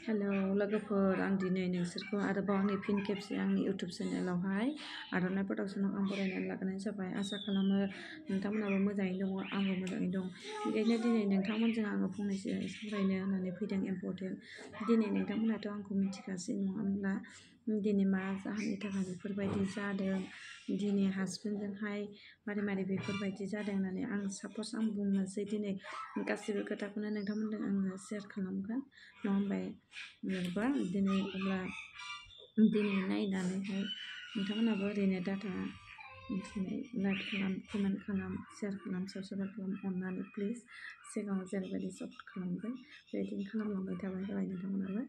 Hello लोगोफोर आं दिनै नोंसोरखौ आरोबाव आंनि फिन खेबसे आंनि इउटुब चेनेलावहाय आर'नाइ प्रडाक्सनाव आं बरायनानै लाबोनाय जाबाय। आसा खालामो नोंथांमोनाबो मोजाङै दङ, आंबो मोजाङै दं। बेनिखायनो दिनै नोंथांमोनजों आङो फंनैसो सावरायनो होननानै फैदों इम्परटेन्ट। दिनै नोंथांमोनाथ' आंखौ मिथिगासिनो नङा होनब्ला दिनै मा जाहोननि थाखाय बेफोरबायदि जादों, दिनै हासबेन्डजोंहाय मारै बेफोरबायदि जादों होननानै आं साप'ज आं बुंनोसै दिनै गासिबो खोथाखौनो नोंथांमोनजों आङो शेयार खालामगोन नङा होनबाय जेनेबा दिनै अब्ला दिनै नायनानैहाय नोंथांमोनाबो ओरैनो डाटा लाइक खालाम, कमेन्ट खालाम, शेयार खालाम, साबस्क्राइब खालाम अननानै प्लिज। सिगाङाव जेरैबायदि सापर्ट खालामदों बेबायदिनो खालामलांबाय थाबानो जाबाय नोंथांमोनाबो।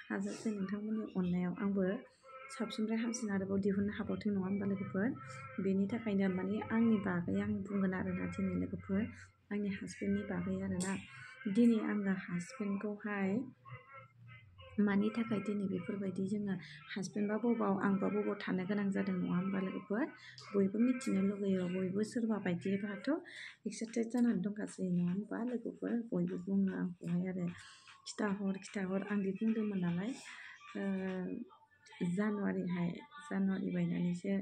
हाजासे नोंथांमोननि अननायाव आंबो साबसिननिफ्राय हामसिन आरोबाव दिहुननो हाबावथों नङा होनबा लोगोफोर। बेनि थाखायनो माने आंनि बागै आं बुंगोन आरोना दिनै लोगोफोर, आंनि हासबेन्डनि बागै आरोना। दिनै आङो हासबेन्डखौहाय मानि थाखाय दिनै बेफोरबायदि जोङो हासबेन्डबा बबाव आंबा बबाव थानो गोनां जादों नङा होनबा लोगोफोर। बयबो मिथिनो लुगैयो, बयबो सोरबा बायदिबाथ' एक्साइटेड जानानै दंगासिनो नङा होनबा लोगोफोर। बयबो बुङो आंखौहाय आरो खिथाहर आं दि बुंदोंमोन नालाय जानुवारि बायनानैसो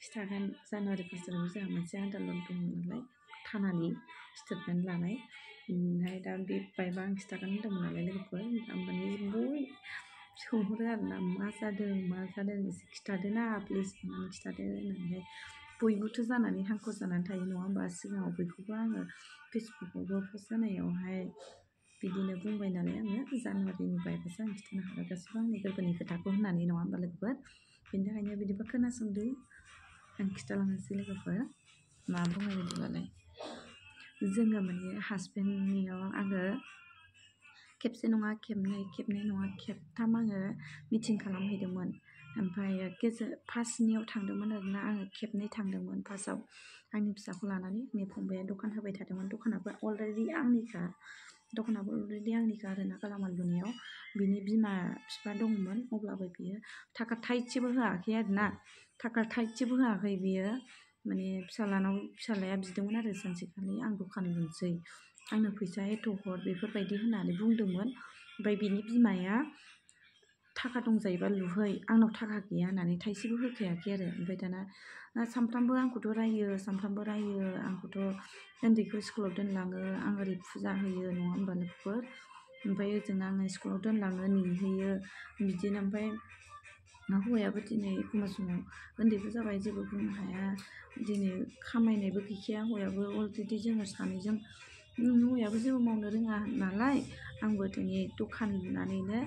खिथागोन। जानुवारि फार्स्टआवनो जोंहा मोनसे आन्दालन दंमोन नालाय थानानि स्टेटमेन्ट लानाय, ओमफ्राय दा बे बायबा आं खिथागोन होनदोंमोन नालाय लोगोफोर। माने बयबो सोंहरो आरोना मा जादों एसे खिथादो ना प्लिज होननानै खिथादो होननानैहाय बयबोथ' जानानै हांखुर जानानै थायो नङा होनबा। सिगाङाव बयखौबो आङो फेसबुकआवबो पस्ट जानायावहाय बिदिनो बुंबाय नालाय आङो जानुवारिनि बायबासो आं खिथानो हागोन गासिबो आंनि गोरबोनि खोथाखौ होननानै नङा होनबा लोगोफोर। बेनि थाखायनो बिदिबा खोनासंदो, आं खिथालांनोसै लोगोफोर मा बुङो बिदिबालाय। जोङो माने हासबेन्डनियाव आङो खेबसे नङा खेबनै नङा खेबथाम आङो मिटिं खालामहैदोंमोन। ओमफ्राय फार्स्टनियाव थांदोंमोन आरोना आङो खेबनै थांदोंमोन। फार्स्टआव आंनि फिसाखौ लानानै आंनि फंबाया दखान होबाय थादोंमोन, दखानाबो अलरेडि आंनिखा आरोना गालामाल लुनायाव। बिनि बिमा बिफा दंमोन अब्लाबो बियो थाखा थाइसेबो होआखै आरोना, बियो माने फिसालाया बिदोंमोन आरो सानसेखालि आं दखान लुनोसै आंनो फैसा एथ' हर बेफोरबायदि होननानै बुंदोंमोन। ओमफ्राय बिनि बिमाया थाखा दंजायोबा लुहै, आंनाव थाखा गैया होननानै थाइसेबो होखायाखै आरो। ओमफ्राय दाना सानफ्रामबो आंखौथ' रायो, आंखौथ' उन्दैखौ स्कुलाव दोनलाङो, आं ओरै फुजा होयो नङा होनबा लोगोफोर। ओमफ्राय ओजों आङो स्कुलाव दोनलाङो नेहैयो बिदिनो। ओमफ्राय हौवायाबो दिनै एखमबा समाव उन्दैबो जाबाय जेबो बुंनो हाया, दिनै खामायनायबो गैखाया हौवायाबो अलरेडि जोङो सानैजों हौवायाबो जेबो मावनो रोङा नालाय आंबो दिनै दखान लुनानैनो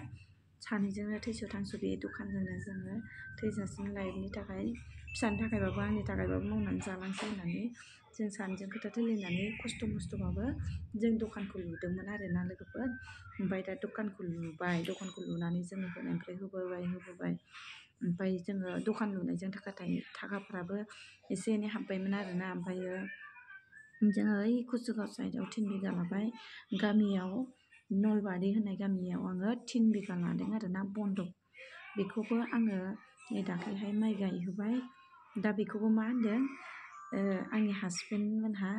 सानैजोंनो थैस' थांस' बे दखानजोंनो जोङो थैजासिम लाइफनि थाखाय फिसानि थाखायबाबो आंनि थाखायबाबो मावनानै जालांसै होननानै जों सानैजों खोथा थैलायनानै खस्थ' मस्थ'बाबो जों दखानखौ लुदोंमोन आरोना लोगोफोर। ओमफ्राय दा दखानखौ लुनानै जोङो होनायनिफ्राय होबोबाय। ओमफ्राय जोङो दखान लुनायजों थाखाफ्राबो एसे एनै हाबबायमोन आरोना। ओमफ्रायो जोङो ओइ कुसुगाव साइडआव 3 बिगा लाबाय, गामियाव नलबारि होननाय गामियाव आङो 3 बिगा लादों आरोना बन्दक। बेखौबो आङो नै दाख्लैहाय माइ गायहोबाय। दा बेखौबो मा होनदों आंनि हासबेन्ड मोनहा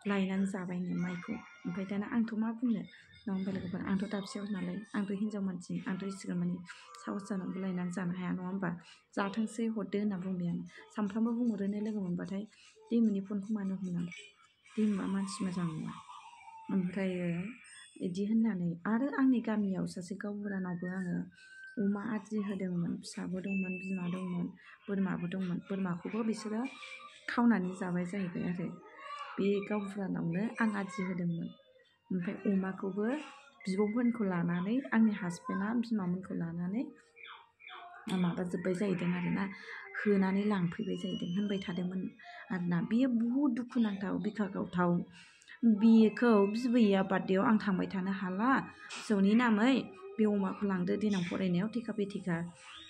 लायनानै जाबायनो माइखौ। ओमफ्राय दाना आंथ' मा बुंनो नङा होनबा लोगोफोर, आंथ' दाबसेयाव नालाय, आंथ' हिनजाव मानसि, आंथ' इसिग्राब मानि साहस जानानैबो लायनानै जानो हाया नङा होनबा। जाथोंसै हरदो होनना बुंबाय आं। सानफ्रामबो बुंहरोनो लोगो मोनबाथाय दैमुनि फनखौ मानो हमनांगौ, दैमुआ मानसि मोजां नङा। ओमफ्रायो बिदि होननानै आरो आंनि गामियाव सासे गावबुरानावबो आङो अमा आदि होदोंमोन, फिसाबो दंमोन, बिमा दंमोन, बोरमाबो दंमोन। बोरमाखौबो बिसोरो खावनानै जाबाय जाहैबाय आरो। बे गावबुरानावनो आं आदि होदोंमोन। ओमफ्राय अमाखौबो बिब'मोनखौ लानानै आंनि हासबेन्डआ बिमामोनखौ लानानै माबाजोब्बाय जाहैदों आरोना, होनानै लांफैबाय जाहैदों होनबाय थादोंमोन आरोना। बेयो बुहुद दुखुनांथाव बिखा गावथाव। बेखौ बिबैया बार्थडेआव आं थांबाय थानो हाला, फिसौनि नामै बे अमाखौ लांदो देनां फरायनायाव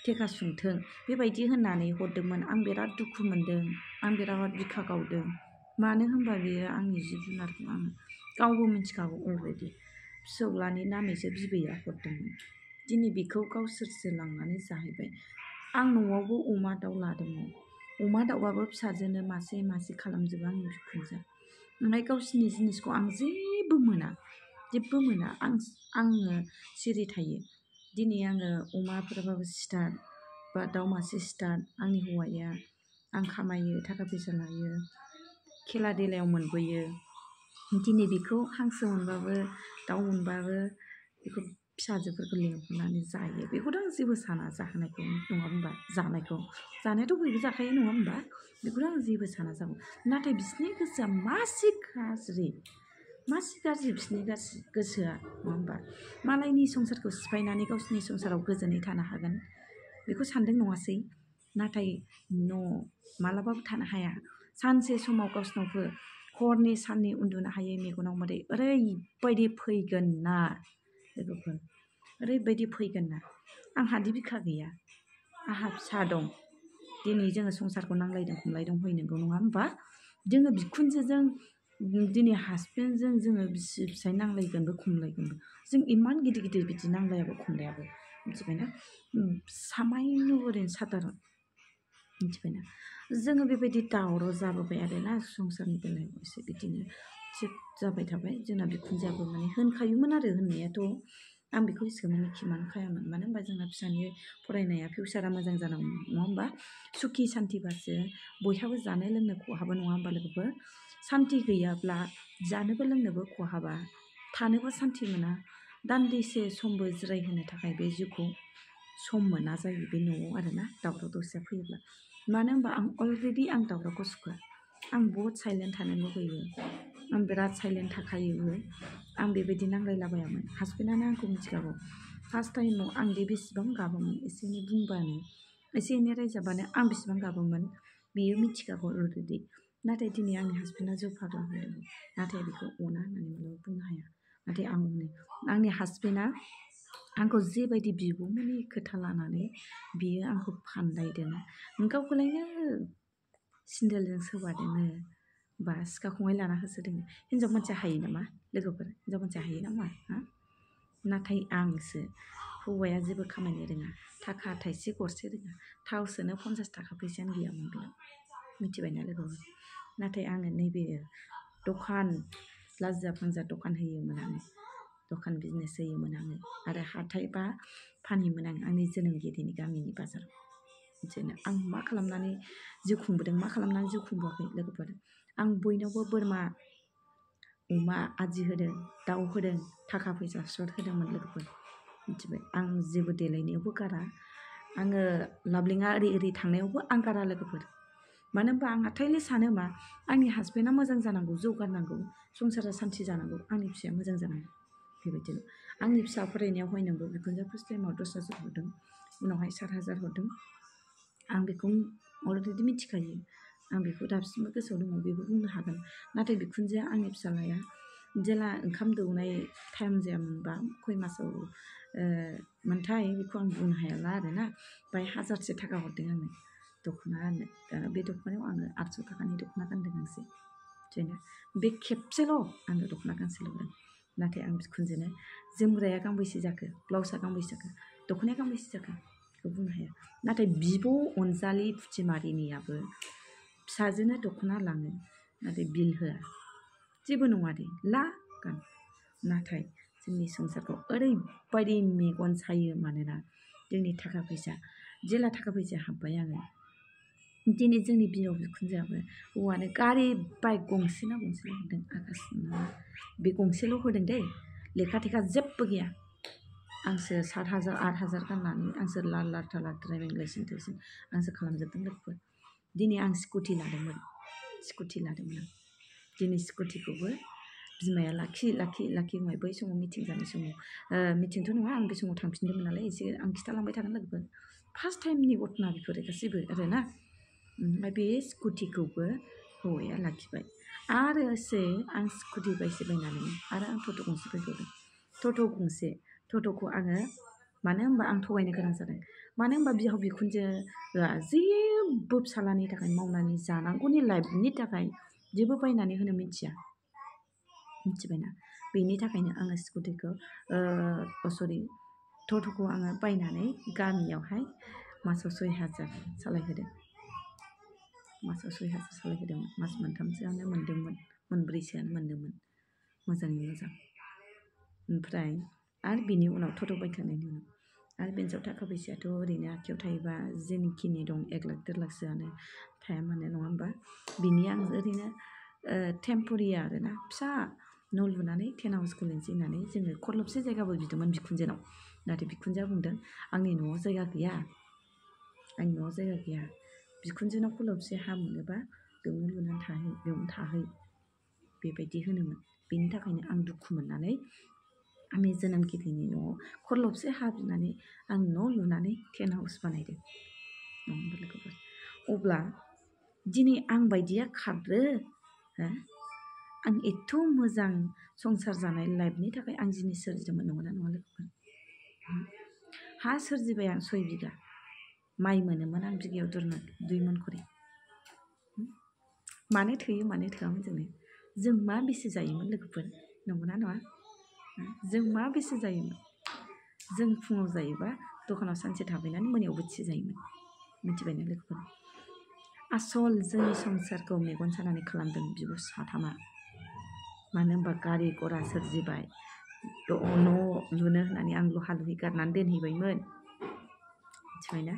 थेखा सुंथों बेबायदि होननानै हरदोंमोन। आं बिराद दुखु मोनदों, आं बिराद बिखा गावदों। मानो होनबा बेयो आंनि जिब जुनारखौ आङो गावबो मिथिखागौ अलरेडि फिसौलानि नामैसो बिबैया हरदोंमोन। दिनै बेखौ गावसोरसो लांनानै जाहैबाय। आं न'आवबो अमा दाउ लादोंमोन, अमा दाउबाबो फिसाजोनो मासे खालामजोबो आंनि बिखुनजोआ। ओमफ्राय गावसोरनि जिनिसखौ आं जेबो मोना, आङो सिरि थायो। दिनै आङो अमाफोरबाबो सिथार बा दाउ मासे सिथार आंनि हौवाया आं खामायो थाखा फैसा लायो खेला देलायाव मोनबोयो दिनै बेखौ हांसो मोनबाबो दाउ मोनबाबो बेखौ फिसाजोफोरखौ लेंहरनानै जायो बेखौथ' आं जेबो साना जाहोनायखौ नङा होनबा जानायाथ' बयबो जाखायो नङा होनबा बेखौथ' आं जेबो साना जागौ नाथाय बिसोरनि गोसोआ मासि गाज्रि बिसोरनि गोसोआ नङा होनबा मालायनि संसारखौ सिफायनानै गावसोरनि संसाराव गोजोनै थानो हागोन बेखौ सानदों नङासै नाथाय मालाबाबो थानो हाया सानसे समाव गावसोरनावबो हरनि साननि उन्दुनो हायै मेगनाव मोदै ओरैबायदि फैगोन ना लोगोफोर ओरैबायदि फैगोन ना आंहादि बिखा गैया आंहा फिसा दं दिनै जोङो संसारखौ नांलायदों खमलायदों हय नंगौ नङा होनबा जोङो बिखुनजोजों दिनै हासबेन्डजों जोङो बिसि फिसाय नांलायगोनबो खमलायगोनबो जों इमान गिदिर बिदि नांलायाबो खमलायाबो मिथिबायना सामायनो ओरैनो साधारन मिथिबायना जोङो बेबायदि दावराव जाबोबाय आरोना संसारनि बेलायाव एसे बिदिनो जाबाय थाबाय जोंना बिखुनजोआबो माने होनखायोमोन आरो होननायाथ' आं बेखौ एसेबां माने खिमान खायामोन मानो होनबा जोंना फिसानि फरायनाया फिउचारा मोजां जानांगौ नङा होनबा सुखि सान्थिबासो बयहाबो जानो लोंनो खहाबो नङा होनबा लोगोफोर सान्थि गैयाब्ला जानोबो लोंनोबो खहाबा थानोबो सान्थि मोना दान्दिसे समबो जिरायहोनो थाखाय बे जिउखौ सम मोना जायो बे न'आव आरोना दावराव दावसिया फैयोब्ला मानो होनबा आं अलरेडि आं दावरावखौ सुखुवा आं बहुद साइलेन्ट थानो लुबैयो आं बिराद साइलेन्ट थाखायोबो आं बेबायदि नांलायलाबायामोन हासबेन्डआनो आंखौ मिथिखागौ फार्स्ट टाइमाव आं दि बेसेबां गाबोमोन एसे एनै बुंबानो एसे एनै रायजाबानो आं बेसेबां गाबोमोन बेयो मिथिखागौ अलरेडि नाथाय दिनै आंनि हासबेन्डआ जौ फाग्ला होदों नाथाय बेखौ अना होननानै मालाबा बुंनो हाया नाथाय आं आंनि हासबेन्डआ आंखौ जेबायदि बिब'मोननि खोथा लानानै बियो आंखौ फानदायदों गावखौलायनो सिन्देलजों सोबादोंनो बा सिखा खंखाइ लाना होसोदों हिनजाव मानसिया हायो नामा लोगोफोर हिनजाव मानसिया हायो नामा नाथाय आंसो हौवाया जेबो खामायनो रोङा थाखा थाइसे गरसे रोङा थाव सोनो 50 थाखा फैसायानो गैयामोन बेयाव मिथिबायना लोगोफोर नाथाय आङो नैबे दखान लाजिया फांजा दखान होयोमोन आङो दखान बिजनेस होयोमोन आङो आरो हाथायबा फानहैयोमोन आं आंनि जोनोमगिरिनि गामिनि बाजाराव बिदिनो आं मा खालामनानै जिउ खुंबोदों मा खालामनानै जिउ खुंबोआखै लोगोफोर आं बयनावबो बोरमा अमा आदि होदों दाउ होदों थाखा फैसा सुद होदोंमोन लोगोफोर मिथिबाय आं जेबो देलायनायावबो गारा आङो लाबलिङा ओरै थांनायावबो आं गारा लोगोफोर मानो होनबा आं हाथायले सानो मा आंनि हासबेन्डआ मोजां जानांगौ जौगानांगौ संसारा सान्थि जानांगौ आंनि फिसाया मोजां जानांगौ बेबायदिल' आंनि फिसा फरायनायाव हय नंगौ बिखुनजोआ फार्स्ट टाइमाव 10,000 हरदों उनावहाय 7,000 हरदों आं बेखौ अलरेडि मिथिखायो आं बेखौ दासिमबो गोसोआव दङ बेबो बुंनो हागोन नाथाय बिखुनजोआ आंनि फिसालाया जेला ओंखाम दौनाय टाइम जायामोनबा खय मासाव मोनथाय बेखौ आं बुंनो हायाला आरोना बाय 1000सो थाखा हरदों आंनो दख'ना गाननो बे दख'नायाव आङो 800 थाखानि दख'ना गानदों गांसे जेना बे खेबसेल' आङो दख'ना गांसेल' हरदों नाथाय आं बिखुनजोनो जोमग्राया गांबेसे जाखो ब्लाउसआ गांबेसे जाखो दख'नाया गांबेसे जाखो बेखौ बुंनो हाया नाथाय बिब' अनजालि फुथिमारिनियाबो फिसाजोनो दख'ना लाङो नाथाय बिल होआ जेबो नङा दे ला गान नाथाय जोंनि संसारखौ ओरैबायदि मेगन सायो मानोना जोंनि थाखा फैसा जेला थाखा फैसा हाब्बाय आङो दिनै जोंनि बिहाव बिखुनजोआबो हौवानो गारि बाइक गंसेना गंसेल' हरदों आकाशना बे गंसेल' होदों दै लेखा थेखा जेबो गैया आंसो 7,000 8,000 गाननानै आंसो लार थाला ड्राइभिं लाइसेन्स आंसो खालामजोबदों लोगोफोर दिनै आं स्कुटि लादोंमोन आं दिनै स्कुटिखौबो बिमाया लाखि बुंबाय बै समाव मिटिं जानाय समाव मिटिंथ' नङा आं बे समाव थांफिनदोंमोन नालाय एसे आं खिथालांबाय थागोन लोगोफोर फार्स्ट टाइमनि घटना बेफोरो गासैबो आरोना ओमफ्राय बे स्कुटिखौबो हौवाया लाखिबाय आरोसो आं स्कुटि बायनानै आरो आं टट' गंसे बायबावदों टट'खौ आङो मानो होनबा आं थगायनो गोनां जादों मानो होनबा बिहाव बिखुनजोआ जेबो फिसालानि थाखाय मावनानै जानांगौनि लाइफनि थाखाय जेबो बायनानै होनो मिथिबायना बेनि थाखायनो आङो स्कुटिखौ टट'खौ आङो बायनानै गामियावहाय मासाव 6,000 सालायहोदों मास मोनथामसोआनो मोनदोंमोन मोनब्रैसोआनो मोनदोंमोन मोजाङै मोजां ओमफ्राय आरो बिनि उनाव टट' बायखांनायनि उनाव आरो बेंकआव थाखा फैसायाथ' ओरैनो आखाइयाव थायोबा जेनिखिनि दं 1 लाख 1.5 लाखसोआनो थाया मानो नङा होमबा बिनि आं ओरैनो टेम्प'रि आरोना फिसा न' लुनानै टेन्ट हाउस खुलिनोसै होननानै जोङो खरलबसे जायगाबो बिदोंमोन बिखुनजोनाव नाथाय बिखुनजोआ बुंदों आंनि न'आव जायगा गैया आंनि न'आव जायगा गैया बिखुनजोनाव खरलबसे हा मोनोबा बेयावनो लुनानै थाहै बेयावनो थाहै बेबायदि होनोमोन बेनि थाखायनो आं दुखु मोननानै आंनि जोनोमगिरिनि न'आव खरलबसे हा बिनानै आं न' लुनानै टेन्ट हाउस बानायदों नङा होमबा लोगोफोर अब्ला दिनै आं बायदिया खारदो हो आं एथ' मोजां संसार जानाय लाइफनि थाखाय आं जिनिस सोरजिदोंमोन नंगौना नङा लोगोफोर हा सोरजिबाय आं 6 बिगा माइ मोनोमोन आं बिगायाव 2 मन खरि मानो थोयो मानो थोआमोन जों मा बेसे जायोमोन लोगोफोर नंगौना नङा जों मा बेसे जायोमोन जों फुङाव जायोबा दखानाव सानसे थाफैनानै मोनायाव बोथिसे जायोमोन मिथिबायना लोगोफोर आसल जोंनि संसारखौ मेगन सानानै खालामदों बिब' साथामा मानो होनबा गारि गरा सोरजिबाय न' लुनो होननानै आं लहा लुहि गारनानै दोनहैबायमोन मिथिबायना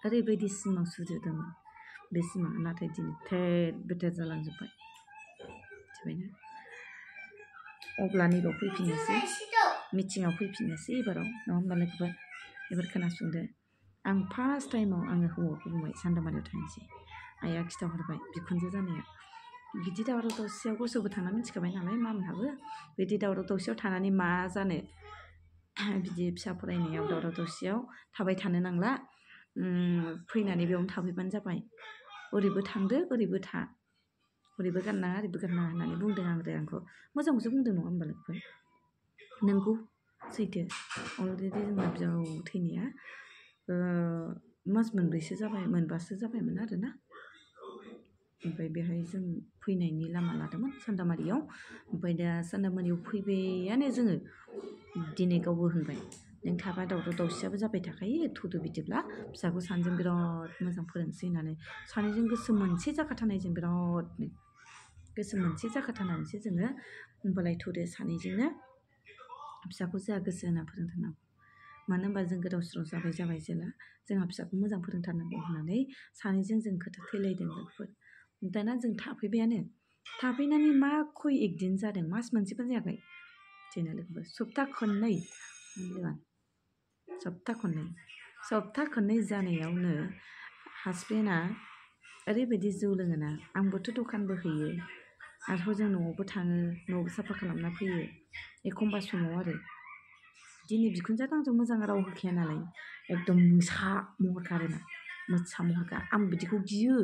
ओरैबायदि सिमां सुजुदोंमोन बे सिमाङा नाथाय दिनै थेर बेथेर जालांजोब्बाय मिथिबायना अब्ला नैबाव फैफिननोसै मिटिङाव फैफिननोसै एबाराव नङा होमबा लोगोफोर एबार खोनासंदो आं फार्स्ट टाइमाव आङो हौवाखौ बुंबाय सान्दामारियाव थांनोसै आइया खिथाहरबाय बिखुनजो जानाया बिदि दावराव दावसियाव गसौबो थांना मिथिखाबाय नालाय मामोनहाबो बिदि दावराव दावसियाव थानानै मा जानो बिदि फिसा फरायनायाव दावराव दावसियाव थाबाय थानो नांला फैनानै बेयावनो थाफैबानो जाबाय ओरैबो थांदो ओरैबो था ओरैबो गाननाङा ओरैबो गाननाङा होननानै बुंदों आरो आंखौ मोजांखौसो बुंदों नङा होमबा लोगोफोर नोंगौ सैथो अलरेडि जोंना बिहाव थैनाया मास मोनब्रैसो जाबाय मोनबासो जाबायमोन आरोना ओमफ्राय बेहाय जों फैनायनि लामा लादोंमोन सान्दामारियाव ओमफ्राय दा सान्दामारियाव फैबायानो जोङो दिनै गावबो होनबाय नों थाबा दावराव दावसियाबो जाबाय थाखायो थुदो बिदिब्ला फिसाखौ सानैजों बिराद मोजां फोरोंसै होननानै सानैजों गोसो मोनसे जाखाथारनायजों बिरादनो गोसो मोनसे जाखाथारनानैसो जोङो होनबालाय थुदो सानैजोंनो फिसाखौ जोंहा गोसो होना फोरोंथारनांगौ मानो होनबा जों गोदाव सोराव जाबाय जेला जोंहा फिसाखौ मोजां फोरोंथारनांगौ होननानै सानैजों जों खोथा थैलायदों लोगोफोर दाना जों थाफैबायानो थाफैनानै मा खय एकदिन जादों मास मोनसेबो जायाखै जोंना लोगोफोर सप्ता खननै जानायावनो हासबेन्डआ ओरैबायदि जौ लोङोना आंबोथ' दखानबो होयो आरो हजों न'आवबो थाङो न'बो साफा खालामना फैयो एखमबा समाव आरो दिनै बिखुनजोआथ' आंजों मोजां राव होखाया नालाय एकदम मोसा महरखा आरोना मोसा महरखा आं बिदिखौ गियो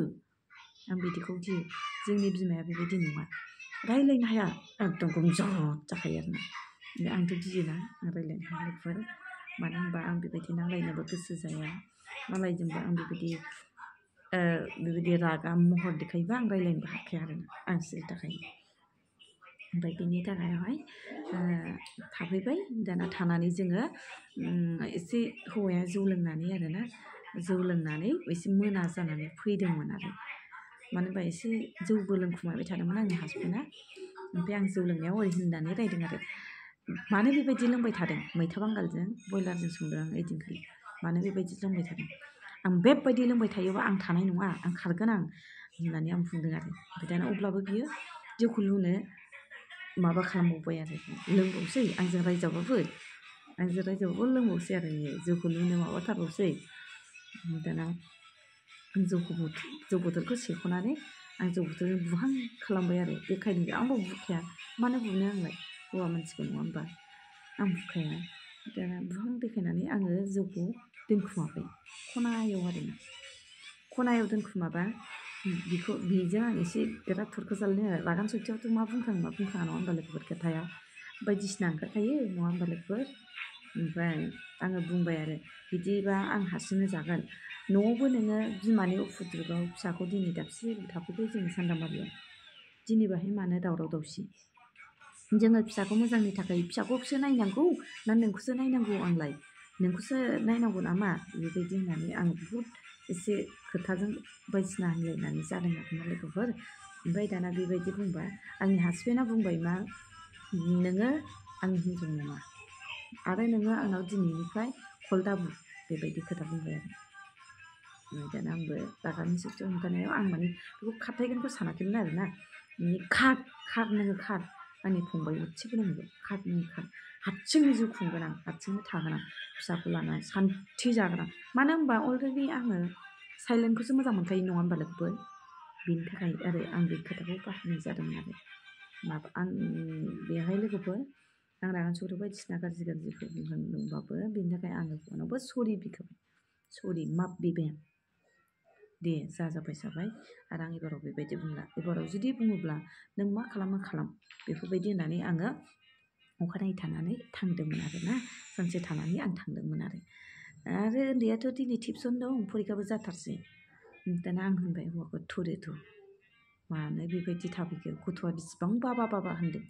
जोंनि बिमाया बेबायदि नङा रायज्लायनो हाया एकदम गंजत जाखायो आरोना आंथ' गियोना आं रायज्लायनो हाया लोगोफोर मानो होनबा आं बेबायदि नांलायनोबो गोसो जाया मालायजोंबो आं बेबायदि रागा महर देखायोबा आं रायज्लायनोबो हाखाया आरोना आं सिरि थाखायो ओमफ्राय बेनि थाखायहाय थाफैबाय दाना थानानै जोङो एसे हौवाया जौ लोंनानै एसे मोना जानानै फैदोंमोन आरो मानो होनबा एसे जौबो लोंखुमाबाय थादोंमोन आंनि हासबेन्डआ ओमफ्राय आं जौ लोंनायाव ओरै होननानै रायदों आरो मानो बेबायदि लोंबाय थादों मैथा बांगालजों बयलारजों संदों आं ओइदिनखालि मानो बेबायदि लोंबाय थादों आं बेबायदि लोंबाय थायोबा आं थानाय नङा आं खारगोन होननानै आं बुंदों आरो ओमफ्राय दाना अब्लाबो बियो जौखौ लुनो माबा खालामबावबाय आरो लोंबावसै आंजों रायजाबाबो लोंबावसै आरो जौखौ लुनो माबाथारबावसै दाना जौ बथलखौ सेख'नानै आं जौ बथलजों बुहां खालामबाय आरो देखायदों आंबो बुखाया मानो बुनो आंलाय हौवा मानसिखौ नङा होमबा आं बुखाया दाना बुहां देखायनानै आङो जौखौ दोनखुमाबाय खनायाव दोनखुमाबा बेजों आं एसे बिराद थरखो जालायनो रागान सयथियावथ' मा बुंखाङा नङा होमबा लोगोफोर खोथाया बायदिसिना ओंखारखायो नङा होमबा लोगोफोर ओमफ्राय आङो बुंबाय आरो बिदिबा आं हारसिंनो जागोन न'आवबो नोङो बिमानि उफुद्रुगाव फिसाखौ दिनै दाबसे थाफैबाय जोङो सान्दामारियाव दिनै बाहाय मानो दावराव दावसि जोङो फिसाखौ मोजांनि थाखाय फिसाखौसो नायनांगौ ना नोंखौसो नायनांगौ आंलाय नोंखौसो नायनांगौ नामा बेबायदि होननानै आं बुहुद एसे खोथाजों बायदिसिना होनलायनानै जादों आरोना लोगोफोर ओमफ्राय दाना बेबायदि बुंबा आंनि हासबेन्डआ बुंबाय मा नोङो आंनि हिन्जाव नङा आरो नोङो आंनाव दिनैनिफ्राय कल दाबुर बेबायदि खोथा बुंबाय आरो दाना आंबो रागानि जोबथा हमथानायाव आं माने बेखौ खारथायगोनखौ सानाखैमोन आरो ना खार नोङो खार आंनि फंबाय थिगखौनो नुबाय खार नोङो खार हारसिंनो जिउ खुंगोन आं हारसिंनो थागोन आं फिसाखौ लानानै सान्थि जागोन आं मानो होनबा अलरेडि आङो साइलेन्टखौसो मोजां मोनखायो नङा होनबा लोगोफोर बेनि थाखाय आरो आं बे खोथाखौ बाहायनाय जादोंमोन आरो माबा आं बेहाय लोगोफोर आं रागा सौरो बायदिसिना गाज्रि बुंदोंबाबो बेनि थाखाय आङो फनावबो सरि बिखाबाय सरि माफ बिबाय आं दे जाबाय आरो आं एबाराव बेबायदि बुंला एबाराव जुदि बुङोब्ला नों मा खालामो खालाम बेफोरबायदि होननानै आङो अखानायै थानानै थांदोंमोन आरो ना सानसे थानानै आं थांदोंमोन आरो उन्दैयाथ' दिनै टिउसन दं फरिखाबो जाथारसै दाना आं होनबाय हौवाखौ थुदो मानो बेबायदि थाफैखो गथ'आ बिसिबां बाबा होनदों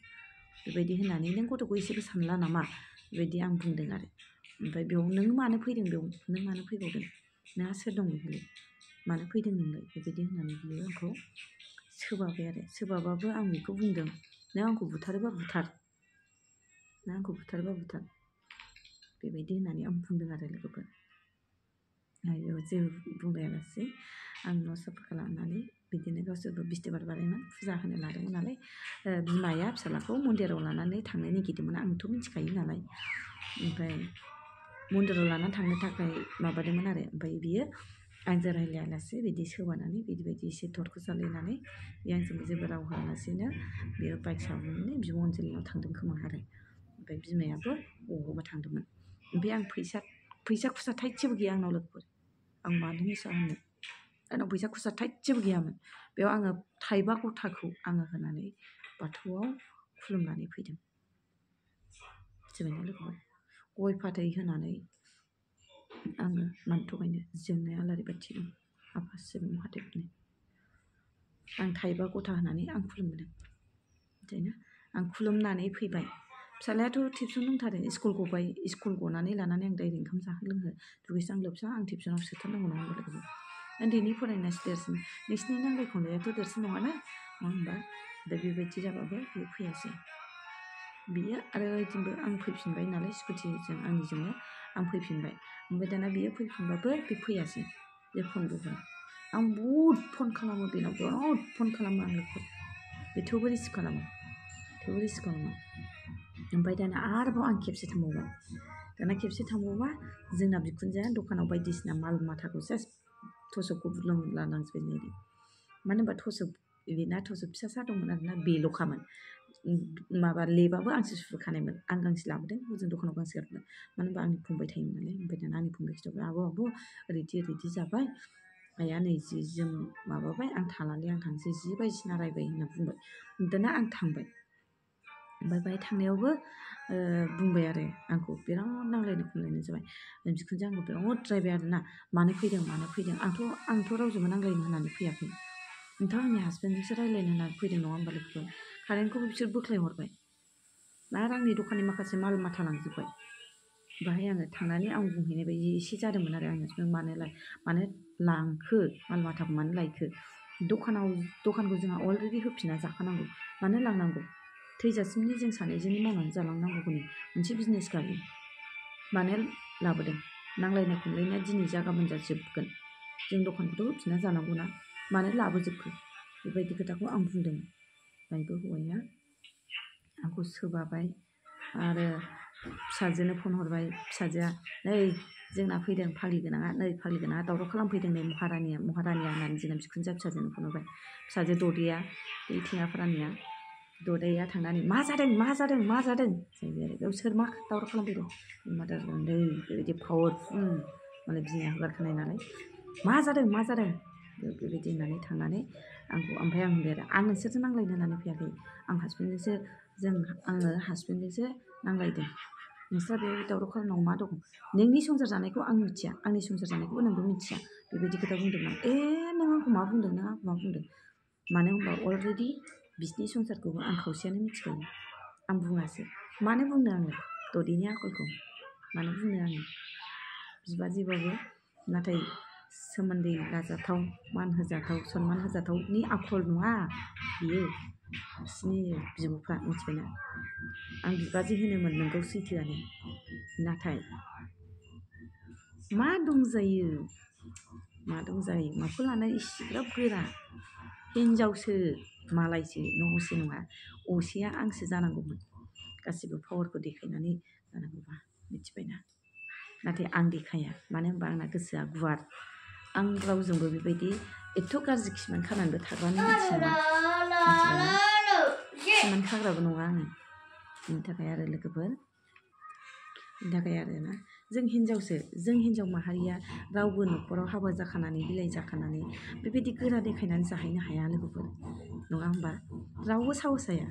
बेबायदि होननानै नों गथ'खौ एसेबो सानला नामा बेबायदि आं बुंदों आरो ओमफ्राय बेयाव नों मानो फैदों बेयाव नों मानो फैबावदों नोंहा सोर दं बेखौलाय मानो फैदों नोंलाय बेबायदि होननानै बियो आंखौ सोबाबाय आरो सोबाबाबो आं बेखौ बुंदों नों आंखौ बुथारोबा बुथार बेबायदि होननानै आं बुंदों आरो लोगोफोर बेयाव जेबो बुंलायालासे आं न' साफा खालामनानै बिदिनो गावसोरबो बिस्थिबार बारायमोन फुजा होनो लादोंमोन नालाय बिमाया फिसालाखौ मन्दिराव लानानै थांनो नागिरदोंमोन आंथ' मिथिखायो नालाय ओमफ्राय मन्दिराव लानानै थांनो थाखाय माबादोंमोन आरो ओमफ्राय बियो आंजों रायज्लायालासे बिदि सोबानानै बिदि एसे थरखौ जालायनानै बे आंजों जेबो राव होआलासेनो बेयो बाइक सालायनानै बिब' अनजिलिनाव थांदों खोमा आरो ओमफ्राय बिमायाबो बबावबा थांदोंमोन ओमफ्राय आं फैसा खुस्रा थाइसेबो गैया आंनाव लोगोफोर आं मानो मिसा होनो आंनाव फैसा खुस्रा थाइसेबो गैयामोन बेयाव आङो थाइबा गथाखौ आङो होनानै बाथौआव खुलुमनानै फैदों जोंना लोगोफोर गय फाथै होनानै आङो मानो थगायनो जोंनाय आलारि बाथि दं आफा शिब महादेबनि आं थाइबा गथा होनानै आं खुलुमबोदों बिदिनो आं खुलुमनानै फैबाय फिसालायाथ' टिउसन दंथारो स्कुल गबाय स्कुल गनानै लानानै आं डाइरेक्ट ओंखाम जाहो लोंहो दुगैस्रां लोबस्रां आं टिउसनाव सोथारनांगौ नङा होनबा लोगोफोर उन्दैनि फरायनायासो देरसिन नोंसिनि नांलाय खमलायाथ' देरसिन नङाना नङा होनबा दा बेबायदि जाबाबो बियो फैयासै बियो आरो ओइदिनबो आं फैफिनबाय नालाय स्कुटिजों आंनिजोंनो आं फैफिनबाय ओमफ्राय दाना बियो फैफिनबाबो बे फैयासै बे फनबो होआ आं बहुद फन खालामो बेनाव बिराद फन खालामो आं लोगोफोर बे थेवबो रिसिभ खालामा ओमफ्राय दाना आरोबाव आं खेबसे थांबावबा जोंना बिखुनजोआ दखानाव बायदिसिना माल माथाखौ सेस थसबखौ बुरलांजोबबाय मानो होनबा थसब फिसा दंमोन आरोना बेल'खामोन माबा लेबाबो आंसो सुहोखानायमोन आं गांसे लाबोदों हजों दखानाव गांसे गारबोदों मानो होनबा आंनि फंबाय थायोमोन नालाय ओमफ्राय दाना आंनि फंबाय खिथाबाय आब' ओरैदि जाबाय आइया नै जि जोम माबाबाय आं थालालै आं थांसै जि बायदिसिना रायबाय होनना बुंबाय दाना आं थांबाय ओमफ्राय बाहाय थांनायावबो बुंबाय आरो आंखौ बिराद नांलायनो खमलायनाय जाबाय बिखुनजोआ आंखौ बिराद रायबाय आरो ना मानो फैदों आंथ' रावजोंबो नांलायनो होननानै फैयाखै नोंथां आंनि हासबेन्डजोंसो रायज्लायनो होननानै फैदों नङा होनबा लोगोफोर कारेन्टखौबो बिसोर बोख्लायहरबाय आरो आंनि दखाननि माखासे माल माथा लांजोब्बाय बाहाय आङो थांनानै आं बुंहैनाय बायदि एसे जादोंमोन आरो आङो मानो लांखो माल माथाखौ मानो लायखो दखानखौ जोंहा अलरेडि होफिनना जाखानांगौ मानो लांनांगौ थैजासिमनि जों सानैजोंनो मावनानै जालांनांगौनि मोनसे बिजनेस गारि मानो लाबोदों नांलायनाय खमलायनाया दिनै गाबोन जोबगोन जों दखानखौथ' होफिनना जानांगौना मानो लाबोजोबखो बेबायदि खोथाखौ आं बुंदों बायबो हौवाया आंखौ सोबाबाय आरो फिसाजोनो फन हरबाय फिसाजोआ नै जोंना फैदों फाग्लि गोनाङा दावराव खालामफैदों नै महारानिया होननानै जोंना बिखुनजोआ फिसाजोनो फन हरबाय फिसाजो ददेया बे थेङाफारानिया ददेया थांनानै मा जादों जाहैबाय आरो बेयाव सोर मा दावराव खालामफैदों मादार नै बेबायदि पावारफुल मालाय बिमाया हगारखानाय नालाय मा जादों बेबायदि होननानै थांनानै आंखौ ओमफ्राय आं होनबाय आरो आं नोंसोरजों नांलायनो होननानै फैयाखै आं आङो हासबेन्डजोंसो नांलायदों नोंस्रा बे दावराव खालामनायाव मा दं नोंनि संसार जानायखौ आं मिथिया आंनि संसार जानायखौबो नोंबो मिथिया बेबायदि खोथा बुंदोंमोन नों आंखौ मा बुंदों मानो होनबा अलरेडि बिसिनि संसारखौबो आं खावसेयानो मिथिखायो आं बुङासै मानो बुंनो आङो ददेनि आखलखौ मानो बुंनो आङो बिबाजैबाबो नाथाय सोमोन्दै लाजाथाव मान होजाथाव सनमान होजाथावनि आखल नङा बियो बिसिनि बिब'फ्रा मिथिबायना आं बिबाजै होनोमोन नोंगौ सैथोआनो नाथाय मा दंजायो माखौ लानानै इसिग्राब गोरा हिनजावसो मालायसो न' असे नङा असेया आंसो जानांगौमोन गासिबो पावारखौ देखायनानै जानांगौबा मिथिबायना नाथाय आं देखाया मानो होनबा आंना गोसोआ गुवार आं रावजोंबो बेबायदि एथ' गाज्रि खिमान खानानैबो थाग्रानि मानसि नङा मिथिबायना खिमान खाग्राबो नङा आङो बिनि थाखाय आरो लोगोफोर बिनि थाखाय आरोना जों हिनजाव माहारिया रावबो न'खराव हाबा जाखानानै बिलाइ जाखानानै बेबायदि गोरा देखायनानै जाहैनो हाया लोगोफोर नङा होमबा रावबो साहस हाया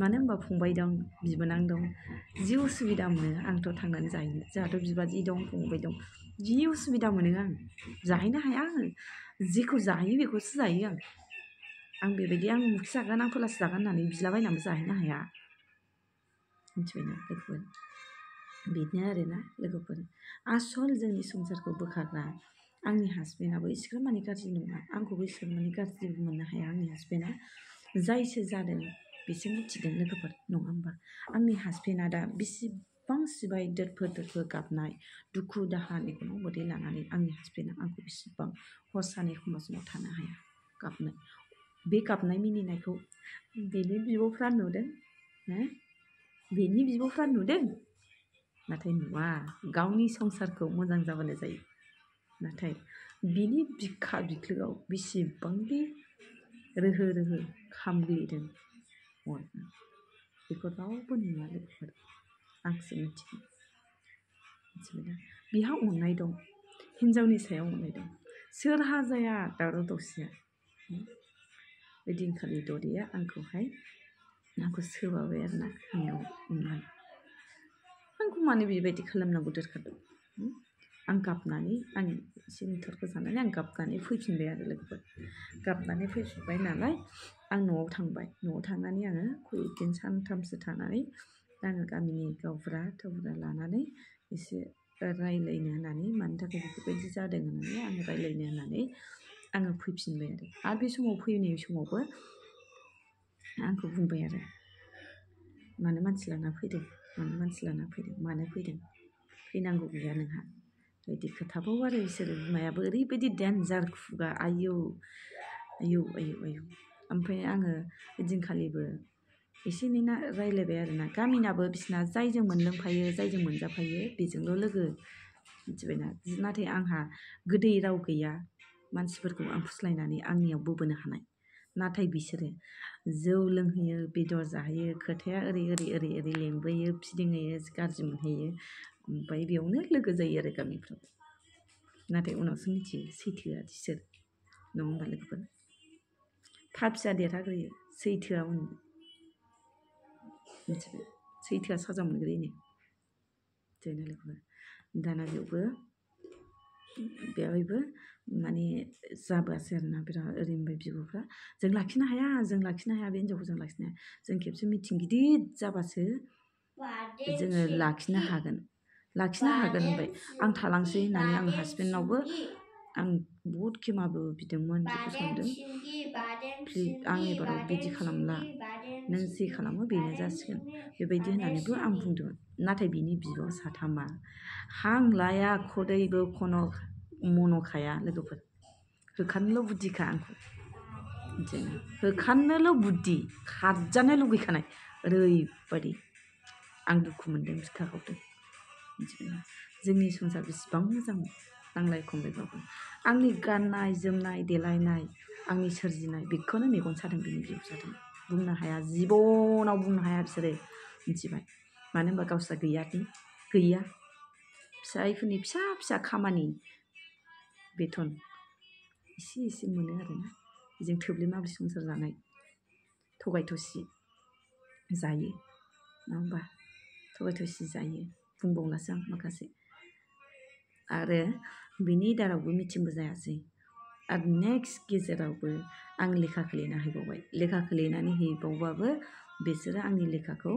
मानो होनबा फंबाय दं बिबोनां दं जि उसुबिदा मोनो आंथ' थांनानै जाहैनो जोंहाथ' बिबाजै दं फंबाय दं जि उसुबिदा मोनो आं जाहैनो हाया आङो जेखौ जायो बेखौसो जायो आं बेबायदि आं उमुखि जागोन आं फोलासो जागोन होननानै बिलाबायनानैबो जाहैनो हाया मिथिबायना लोगोफोर बिदिनो आरोना लोगोफोर आसल जोंनि संसारखौ बोखारग्रा आंनि हासबेन्डआबो इसिग्राब माने गाज्रि नङा आंखौबो इसिग्राब माने गाज्रिबो मोननो हाया आंनि हासबेन्डआ जायसो जादों बिसो मिथिदों लोगोफोर नङा होमबा आंनि हासबेन्डआ दा बेसेबां सिबाय दोरफोर गाबनाय दुखु दाहानि मोदै लानानै आंनि हासबेन्डआ आंखौ बेसेबां हर सान एखमबा समाव थानो हाया गाबनाय बे गाबनाय मिनिनायखौ बेनि बिब'फ्रा नुदों बेनि बिब'फ्रा नुदों नाथाय नुवा गावनि संसारखौ मोजां जाबानो जायो नाथाय बिनि बिखा बिख्लोआव बेसेबांदि रोहो खामग्लिदों अरना बेखौ रावबो नुवा लोगोफोर आंसो मिथिबायना बिहा अननाय दं हिनजावनि सायाव अननाय दं सोरहा जाया दावराव दावसिया बे दिनखालि ददेया आंखौ सोबाबाय आरोना खानायाव हमनानै आंखौ मानो बेबायदि खालामनांगौ दरखार दं आं गाबनानै आं एसे निथरखौ जानानै आं गाबनानै फैफिनबाय आरो लोगोफोर गाबनानै फैफिनबाय नालाय आं न'आव थांनानै आङो खयदिन सानथामसो थानानै आङो गामिनि गावबुरा थावबुरा लानानै एसे रायलायनो होननानै मानि थाखाय बेफोरबायदि जादों होननानै आङो रायलायनो होननानै आङो फैफिनबाय आरो बे समाव फैनाय समावबो आंखौ बुंबाय आरो मानो मानसि लाना फैदों मानो फैदों फैनांगौ गैया नोंहा बिदि खोथाबाव आरो बिसोरो बिमायाबो ओरैबायदि डेन्जार खुगा आयौ ओमफ्राय आङो ओइदिनखालिबो एसे एनै रायलायबाय आरोना गामिनाबो बिसिना जायजों मोनलोंफायो जायजों मोनजाफायो बेजोंल' लोगो मिथिबायना नाथाय आंहा गोदै राव गैया मानसिफोरखौ आं फुस्लायनानै आंनियाव बोबोनो हानाय नाथाय बिसोरो जौ लोंहोयो बेदर जाहोयो खोथाया ओरै लेंबोयो फिदिंहोयो गाज्रि मोनहोयो ओमफ्राय बेयावनो लोगो जायो आरो गामिफ्राव नाथाय उनावसो मिथियो सैथोआ सोर नङा होमबा लोगोफोर फिसा देरहाग्रोयो सैथोआ उन मिथिबाय सैथोआ साजा मोनग्रोयो जोंना लोगोफोर दाना बेवहायबो माने जाबोआसै आरोना बिराद ओरैबाय बिब'फ्रा जों लाखिनो हाया बे हिन्जावखौ जों लाखिनो हाया जों खेबसे मिथिं गिदिर जाबासो जोङो लाखिनो हागोन होनबाय आं थालांसै होननानै आं हासबेन्डनावबो आं बहुद खेमाबो बिदोंमोन बेखौ सानदों आं एबाराव बिदि खालामला नों जे खालामो बेनो जासिगोन बेबायदि होननानैबो आं बुंदोंमोन नाथाय बिनि बिब' साथामा हां लाया खदैबो मन'खाया लोगोफोर होखारनोल' बुद्धिखा आंखौ होखारनोल' बुद्धि खारजानो लुगैखानाय ओरैबायदि आं दुखु मोनदों बिखा गावदों मिथिबायना जोंनि संसार बेसेबां मोजां नांलाय खमलायबाबो आंनि गाननाय जोमनाय देलायनाय आंनि सोरजिनाय बेखौनो मेगन सादों बिनि बिब' सादों बुंनो हाया जिबनाव बुंनो हाया बिसोरो मिथिबाय मानो होनबा गावस्रा गैया फिसायफोरनि फिसा खामानि बेथन एसे मोनो आरोना बेजों थोब्ले माब्ले संसार जानाय थगाय थसि जायो नङा होमबा थगाय थसि जायो बुंबावलासो आं माखासे आरो बिनि दारावबो मिथिंबो जायासै आरो नेक्स्ट गेजेरावबो आं लेखा खोलिना हैबावबाय लेखा खोलिनानै हैबावबाबो बिसोरो आंनि लेखाखौ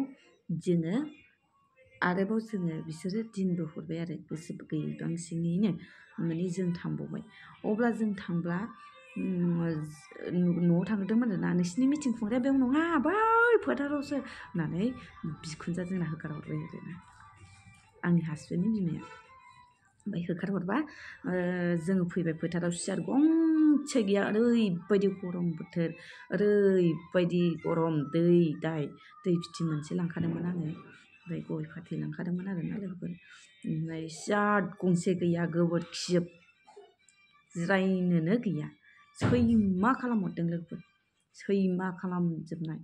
बिसोरो दिनबो हरबाय आरो गोसो गैबांसिनैनो माने जों थांबावबाय अब्ला जों थांब्ला न'आव थांदोंमोन आरोना नोंसिनि मिटिं खुंग्राया बेयाव नङा बै फोथारावसो होननानै बिखुनजोआ जोंना होखारहरबाय आरोना आंनि हासबेन्डनि बिमाया ओमफ्राय होखारहरबा जोङो फैबाय फोथाराव सियार गंसे गैया ओरैबायदि गरम बोथोर ओरैबायदि गरम दै फिथि मोनसे लांखादोंमोन आङो ओमफ्राय गय फाथै लांखादोंमोन आरोना लोगोफोर ओमफ्राय सियार गंसे गैया गोबोरखिजोब जिरायनोनो गैया सैमा खालामहरदों लोगोफोर सैमा खालामजोबनाय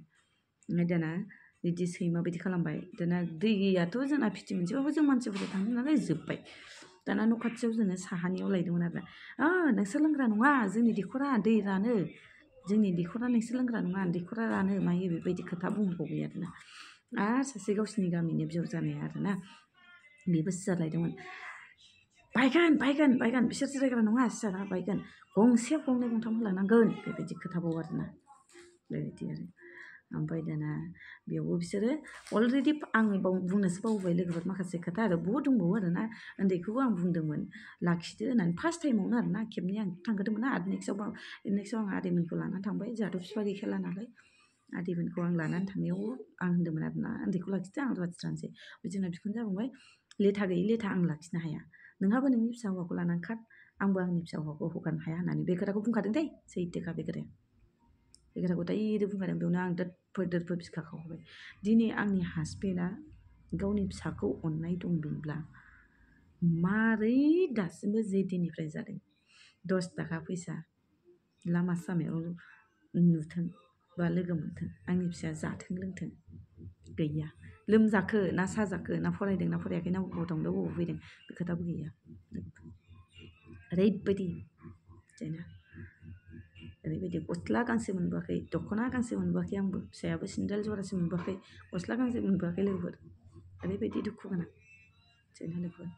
ओमफ्राय दाना बिदि सैमा बायदि खालामबाय दाना दैयाथ' जोंना फिथि मोनसेबाबो जों मानसिफोर थांदों नालाय जोब्बाय दाना न' खाथियाव जोङो साहानियाव लायदोंमोन आरो नोंसोर लोंग्रा नङा जोंनि दैखरा दै रानो जोंनि दैखरा नोंसोर लोंग्रा नङा दैखरा रानो मायो बेबायदि खोथा बुंबावबाय आरोना आरो सासे गावसिनि गामिनि बिहाव जानाया आरोना बेबो सियार लायदोंमोन बायगोन बिसोर जिरायग्रा नङा सियारा बायगोन गंसे गंनै गंथाम होलांनांगोन बेबायदि खोथाबाव आरोना बेबायदि आरो ओमफ्राय दाना बेयावबो बिसोरो अलरेडि आं बुंनोसो बावबाय लोगोफोर माखासे खोथा आरो बहुद दंबावो आरोना उन्दैखौबो आं बुंदोंमोन लाखिदो होननानै फार्स्ट टाइमावनो आरोना खेबनै आं थांग्रोदोंमोन ना नेक्स्टआव आं आदैमोनखौ लानानै थांबाय जोंहाथ' बिफा गैखाला नालाय आदैमोनखौ आं लानानै थांनायाव आं होन्दोंमोन आरोना उन्दैखौ लाखिदो आं रुवाथि थानोसै जोंना बिखुनजोआ बुंबाय लेथा गैयै लेथा आं लाखिनो हाया नोंहाबो नोंनि फिसा हौवाखौ लानानै खार आंबो आंनि फिसा हौवाखौ हगारनो हाया होननानै बे खोथाखौ बुंखादों दै सैथोखा बे खोथाखौ डाइरेक्ट बुंखादों बेयावनो आं दोदफोर बिखाखावबाय दिनै आंनि हासबेन्डआ गावनि फिसाखौ अननाय दंमोनब्ला मारै दासिमबो जे दिननिफ्राय जादों 10 थाखा फैसा लामा सामायाव नुथों बा लोगो मोनथों आंनि फिसाया जाथों लोंथों गैया लोमजाखो ना साजाखो ना फरायदों ना फरायाखै ना बबाव थांदों बबाव फैदों बे खोथाबो गैया ओरैबायदि जेना ओरैबायदि गस्ला गांसे मोनबोआखै दख'ना गांसे मोनबोआखै आंबो फिसायाबो सेन्देल जरासे मोनबोआखै गस्ला गांसे मोनबोआखै लोगोफोर ओरैबायदि दुखु गोनां जेना लोगोफोर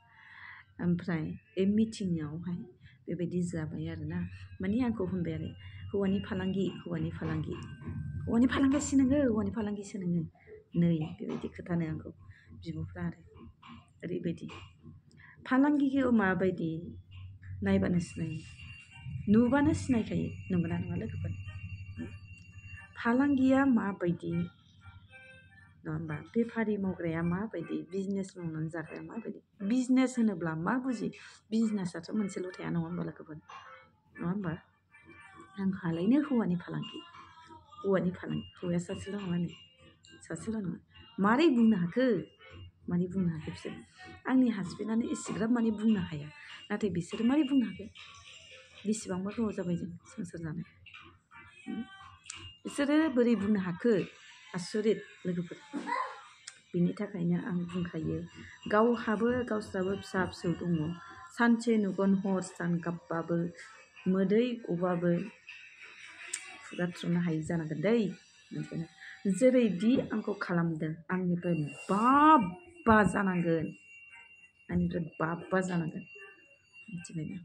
ओमफ्राय बे मिटिङावहाय बेबायदि जाबाय आरोना माने आंखौ होनबाय आरो हौवानि फालांगिसो नोङो नै बेबायदि खोथानो आंखौ बिब'फ्रा आरो ओरैबायदि फालांगिखौ माबायदि नायबानो सिनायो नुबानो सिनायखायो नंगौना नङा लोगोफोर फालांगिया माबायदि नङा होमबा बेफारि मावग्राया माबायदि बिजनेस मावनानै जाग्राया माबायदि बिजनेस होनोब्ला मा बुजियो बिजनेसआथ' मोनसेल' थाया नङा होमबा लोगोफोर नङा होमबा आंहालायनो हौवानि फालांगि हौवाया सासेल' नङा मारै बुंनो हाखो बिसोर आंनि हासबेन्डआनो एसेग्राब माने बुंनो हाया नाथाय बिसोरो मारै बुंनो हाखो बेसेबांबा गोबाव जाबाय जों संसार जानाय बिसोरो बोरै बुंनो हाखो आसरित लोगोफोर बिनि थाखायनो आं बुंखायो गावस्राबो फिसा फिसौ दङ सानसे नुगोन हर सान गाबबाबो मोदै गबाबो खुगा थुनो हायि जानांगोन दै मिथिबायना जेरैदि आंखौ खालामदों आंनिफ्राय बाबा जानांगोन मिथिबायना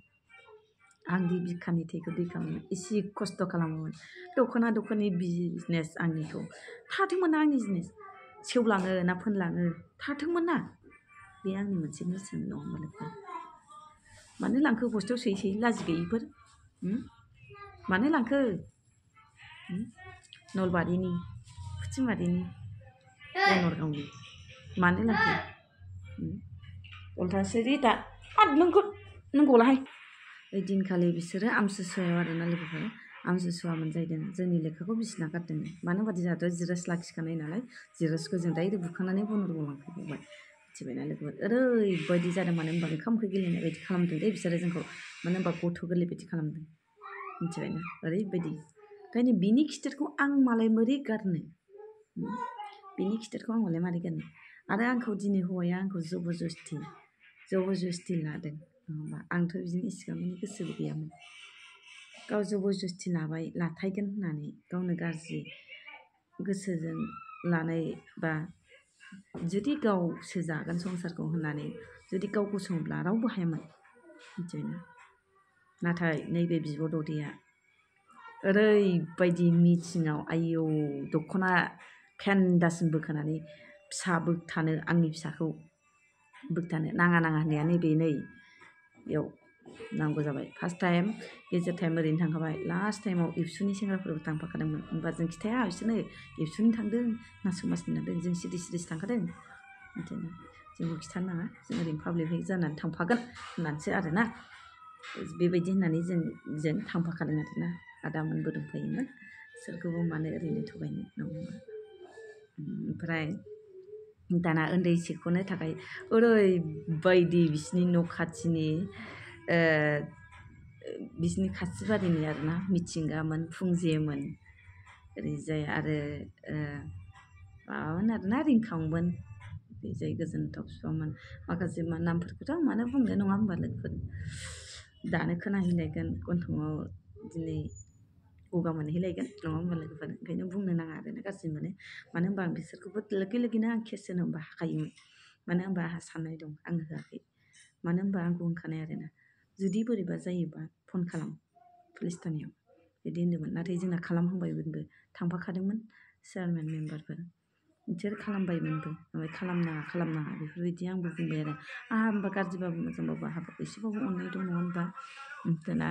आं दि बिखानि थैखौ दै खालामोमोन एसे खस्थ' खालामोमोन दख'ना बिजनेस आंनिखौ थाथोंमोन ना आंनि जिनिस सेवलाङो ना फोनलाङो थाथोंमोन ना बे आंनि मोनसे नेरसोन नङा होमबा मानो लांखो बस्थायाव सोयै लाजि गैयिफोर मानो लांखो नलबारिनि फुथिमारिनि बनरगावनि मानो लांखो उल्थासो दा नोंखौलाहाय ओइ दिनखालि बिसोरो आमथिसुवायाव आरोना लोगोफोर आमथिसुवा मोनजाहैदों जोंनि लेखाखौ बिसिना गारदों मानो होनबा जोंहाथ' जिरास लाखिखानाय नालाय जिरासखौ जों डाइरेक्ट बुखांनानै बनरगाव लांफैबाय मिथिबायना लोगोफोर ओरैबायदि जादों मानो होनबा ओंखाम ओंख्रि गेलेनाय बायदि खालामदों दे बिसोरो जोंखौ मानो होनबा गथ' गोरलै बायदि खालामदों मिथिबायना ओरैबायदि ओंखायनो बिनि खिथेरखौ आं मालाय मारै गारनो आरो आंखौ दिनै हौवाया आंखौ जबरजस्ति लादों नङा होमबा आंथ' बिदिनो इसिबां माने गोसोबो गैयामोन गाव जबरजस्ति लाथायगोन होननानै गावनो गाज्रि गोसोजों लानाय बा जुदि गावसो जागोन संसारखौ होननानै जुदि गाव गसङोब्ला रावबो हायामोन मिथिबायना नाथाय नैबे बिब' ददेया ओरैबायदि मिथिङाव आयौ दख'ना फेन्दासिम बोखानानै आंनि फिसाखौ बोगथानो नाङा होननाया बेयाव नांगौ जाबाय फार्स्ट टाइम गेजेर टाइम ओरैनो थांखाबाय लास्ट टाइमाव एबसुनि सेंग्राफोरबो थांफाखादोंमोन होनबा जों खिथाया बिसोरनो एबसुनि थांदों ना समाजनि थांदों जों सिरि सिरिसो थांखादों बिदिनो जोंबो खिथानो नाङा जों ओरैनो पाब्लिक जानानै थांफागोन होननानैसो आरोना बेबायदि होननानै जों थांफाखादों आरोना आदामोनबो दंफायोमोन सोरखौबो मानो ओरैनो थगायनो नङा ओमफ्राय दाना उन्दै सेख'नो थाखाय ओरैबायदि बिसिनि न' खाथिनि बिसिनि खाथि बारिनि आरोना मिथिंगामोन फुंजेमोन ओरैजाय आरो माबामोन आरोना रिंखांमोन ओरैजाय गोजोनथाव बिफांमोन माखासे नामफोरखौथ' आं मानो बुंनो नङा होमबा लोगोफोर दानो खोनाहैलायगोन गन्थङाव दिनै गगा मोनहैलायगोन नङा होमबा लोगोफोर ओंखायनो बुंनो नाङा आरोना गाज्रि मोनो मानो होनबा आं बिसोरखौबो लोगो लोगोनो आं केस होनो हाखायोमोन मानो होनबा आंहा साननाय दं आं होआखै मानो होनबा आंखौ होनखानाय आरोना जुदि बोरैबा जायोबा फन खालाम पुलिस थानायाव बिदि होनदोंमोन नाथाय जोंना खालामहांबायमोनबो थांफाखादोंमोन चेयारमेन मेम्बारफोर बिसोर खालामबायमोनबो ओमफ्राय खालामनाङा बेफोरबायदि आंबो बुंबाय आरो आंहा होनबा गाज्रिबाबो मोजांबाबो आंहा एसेबाबो अननाय दं नङा होनबा दाना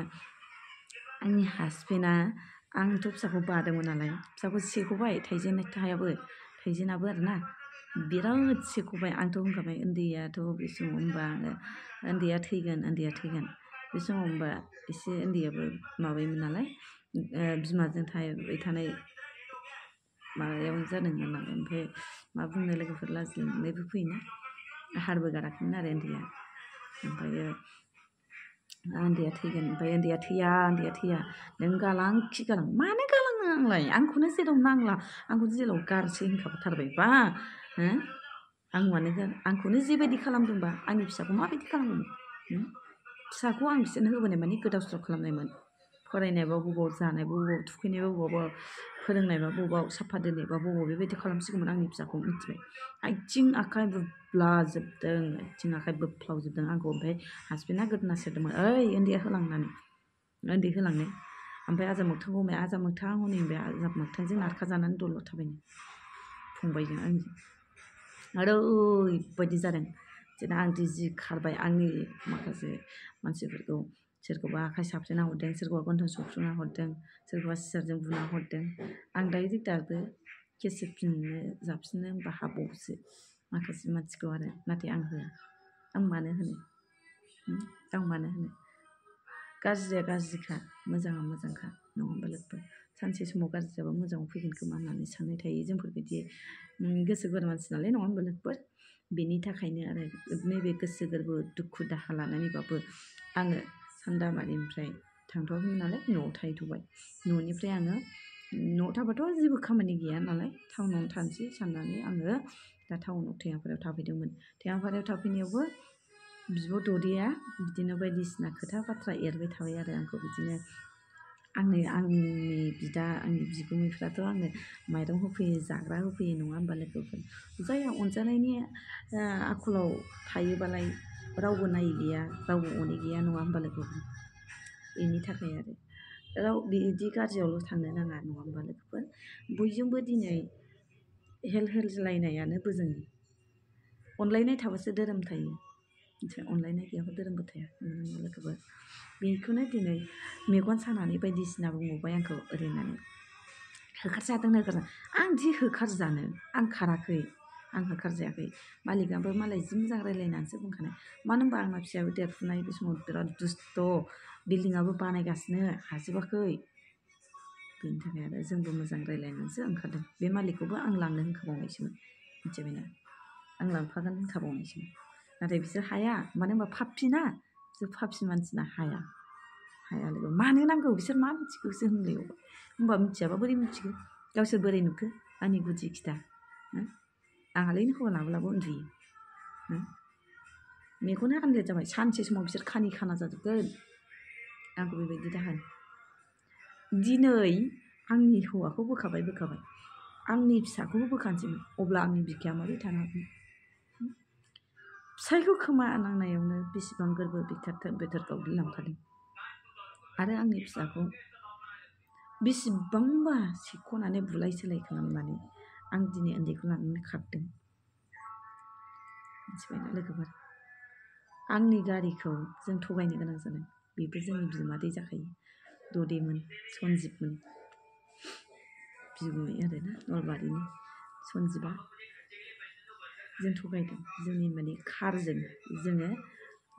आंनि हासबेन्डआ आंथ' फिसाखौ बादोंमोन नालाय फिसाखौ सेख'बाय थाइजेनाबो आरोना बिराद सेख'बाय आंथ' होनखाबाय उन्दैयाथ' बे समाव होनबा आङो उन्दैया थैगोन बे समाव होनबा एसे उन्दैयाबो माबायोमोन नालाय बिमाजों थाबाय थानाय माबायावनो जादोंमोन नालाय ओमफ्राय मा बुंनो लोगोफोर लाजिनायबो फैयोना हारबो गाराखैमोन आरो उन्दैया ओमफ्रायो उन्दैया थैगोन ओमफ्राय उन्दैया थैया नों गालां खि गालां मानो गालांनो आंलाय आंखौनो जेराव नांला आंखौ जेराव गारसै होनखाथारबायबा आंखौनो जेबायदि खालामदोंबा आंनि फिसाखौ माबायदि खालामगौमोन फिसाखौ आं बिसोरनो होबोनाय माने गोदाव सोराव खालामनायमोन फरायनायबा बबाव जानायबा बबाव थुखैनायबा बबावबा फोरोंनायबा बबाव साफा दोननायबा बबाव बेबायदि खालामसिगौमोन आंनि फिसाखौ मिथिबाय आथिं आखाइ बोफ्लावजोबदों आंखौ ओमफ्राय हासबेन्डआ गोदोना सेरदोंमोन ओइ उन्दै होलांनो ओमफ्राय आजां मोगथां हनै बे आजां मोगथांजों नारखाजानानै दलर थाबायनो फंबायजों आंजों आरो ओरैबायदि जादों जेना आं जि खारबाय आंनि माखासे मानसिफोरखौ सोरखौबा आखाइ साबजेना हरदों सोरखौबा गन्थं सौफ्रुना हरदों सोरखौबा सिजारजों बुना हरदों आं डाइरेक्ट दाबो केस जाबसिननो होनबा हाबावोसो माखासे मानसिखौ आरो नाथाय आं होआ आं मानो होनो गाज्रिया गाज्रिखा मोजाङा मोजांखा नङा होमबा लोगोफोर सानसे समाव गाज्रि जाबा मोजाङाव फैगोन खोमा होननानै साननाय थायो जोंफोरबायदि गोसो गोरा मानसि नालाय नङा होमबा लोगोफोर बेनि थाखायनो आरो नैबे गोसो गोरबो दुखु दाहा लानानैबाबो आङो सान्दामारिनिफ्राय थांथ'वाखैमोन नालाय न'आव थाहैथ'बाय न'निफ्राय आङो न'आव थाबाथ' जेबो खामानि गैया नालाय टाउनावनो थानोसै साननानै आङो दा टाउनाव थेङापारायाव थाफैदोंमोन थेङापारायाव थाफैनायावबो बिब' ददेया बिदिनो बायदिसिना खोथा बाथ्रा एरबाय थाबाय आरो आंखौ बिदिनो आंनि बिगुमैफ्राथ' आंनो माइरं होफैयो जाग्रा होफैयो नङा होमबा लोगोफोर जायहा अनजानायनि आखलाव थायोबालाय रावबो नायै गैया रावबो अनै गैया नङा होमबा लोगोफोर बेनि थाखाय आरो बिदि गाज्रियावल' थांनो नाङा नङा होमबा लोगोफोर बयजोंबो दिनै हेल्प होलायनायानो जोंनि अनलायनाय थाबासो धोरोम थायो अनलायनाय गैयाबा धोरोमबो थाया लोगोफोर बेखौनो दिनै मेगन सानानै बायदिसिना बुंबावबाय आंखौ ओरैनानै होखारजादों आं दि होखारजानो आं खाराखै आं होखारजायाखै मालिकआबो मालाय जि मोजां रायज्लायनानैसो बुंखानाय मानो होनबा आंना फिसायाबो देरफुनाय बे समाव बिराद दुस्थ' बिल्डिंआबो बानायगासिनो हाजोबाखै बेनि थाखाय आरो जोंबो मोजां रायज्लायनानैसो ओंखारदों बे मालिकखौबो आं लांनो होनखाबावनायसोमोन मिथिबायना आं लांफागोन होनखाबावनायसोमोन नाथाय बिसोर हाया मानो होनबा पापि बिसोर पापि मानसिना हाया लोगो मानो नांगौ बिसोर मा मिथिगौसो होनलायबावबाय होनबा मिथियाबा बोरै मिथिगौ गावसोर बोरै नुखो आंनि गुदि खिथा आंहालाय हौवा लाब्लाबो उन्दुयो मेगना आनजाद जाबाय सानसे समाव बिसोर खाना जाजोबगोन आंखौ बेबायदि दाहोन दिनै आंनि हौवाखौ बोखाबाय आंनि फिसाखौबो बोखानोसैमोन अब्ला आंनि बिखाया माबोरै थानो हागोन फिसायखौ खोमा नांनायावनो बेसेबां गोरबो बेथर गावग्लिलांखादों आरो आंनि फिसाखौ बेसेबांबा सेख'नानै बुलाय सोलाय खालामनानै आं दिनै उन्दैखौ लानानै खारदों मिथिबायना लोगोफोर आंनि गारिखौ जों थगायनो गोनां जादों बेबो जोंनि बिमादै जाखायो ददेमोन सनजिबमोन बिगुमै आरोना नलबारिनि सनजिबा जों थगायदों जोंनि माने कारजों जोङो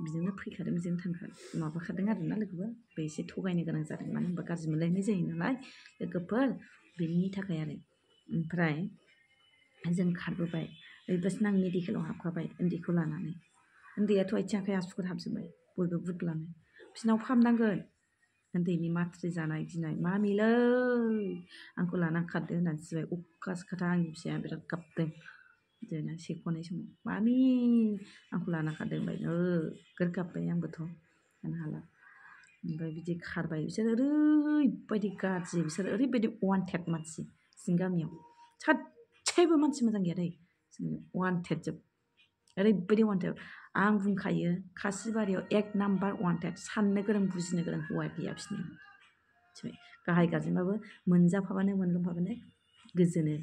बिजोंनो फैखादों बिजोंनो थांखादों माबाखादों आरोना लोगोफोर बे एसे थगायनो गोनां जादों मानो होनबा गाज्रि मोनलायनाय जायो नालाय लोगोफोर बेनि थाखाय आरो ओमफ्राय जों खारबोबाय ओरैबासिनो आं मेडिकेलाव हाबखाबाय उन्दैखौ लानानै उन्दैयाथ' आथिं आखाइ आसुगुर हाबजोब्बाय बयबो बुदलानो बिसिनाव फाहामनांगोन उन्दैनि माथ्रि जानाय गिनाय मामिलै आंखौ लानानै खारदो होननानै सिबाय अखास खोथा आंनि फिसाया बिराद गाबदों जोंना सेख'नाय समाव मामि आंखौ लाना खारदों होनबाय नोगोर गाबबाय आंबोथ' थानो हाला ओमफ्राय बिदि खारबाय बिसोर ओरैबायदि गाज्रि बिसोर ओरैबायदि वान्टेड मानसि जोंनि गामियाव सासेबो मानसि मोजां गैया दै जोङो वान्टेड जोब ओरैबायदि वान्टेड आं बुंखायो खासिबारियाव 1 नाम्बार वान्टेड साननो गोरों बुजिनो गोरों हौवा गैया बिसोरनियाव मिथिबाय गाहाय गाज्रिबाबो मोनजाफाबानो मोनलोंफाबानो गोजोनो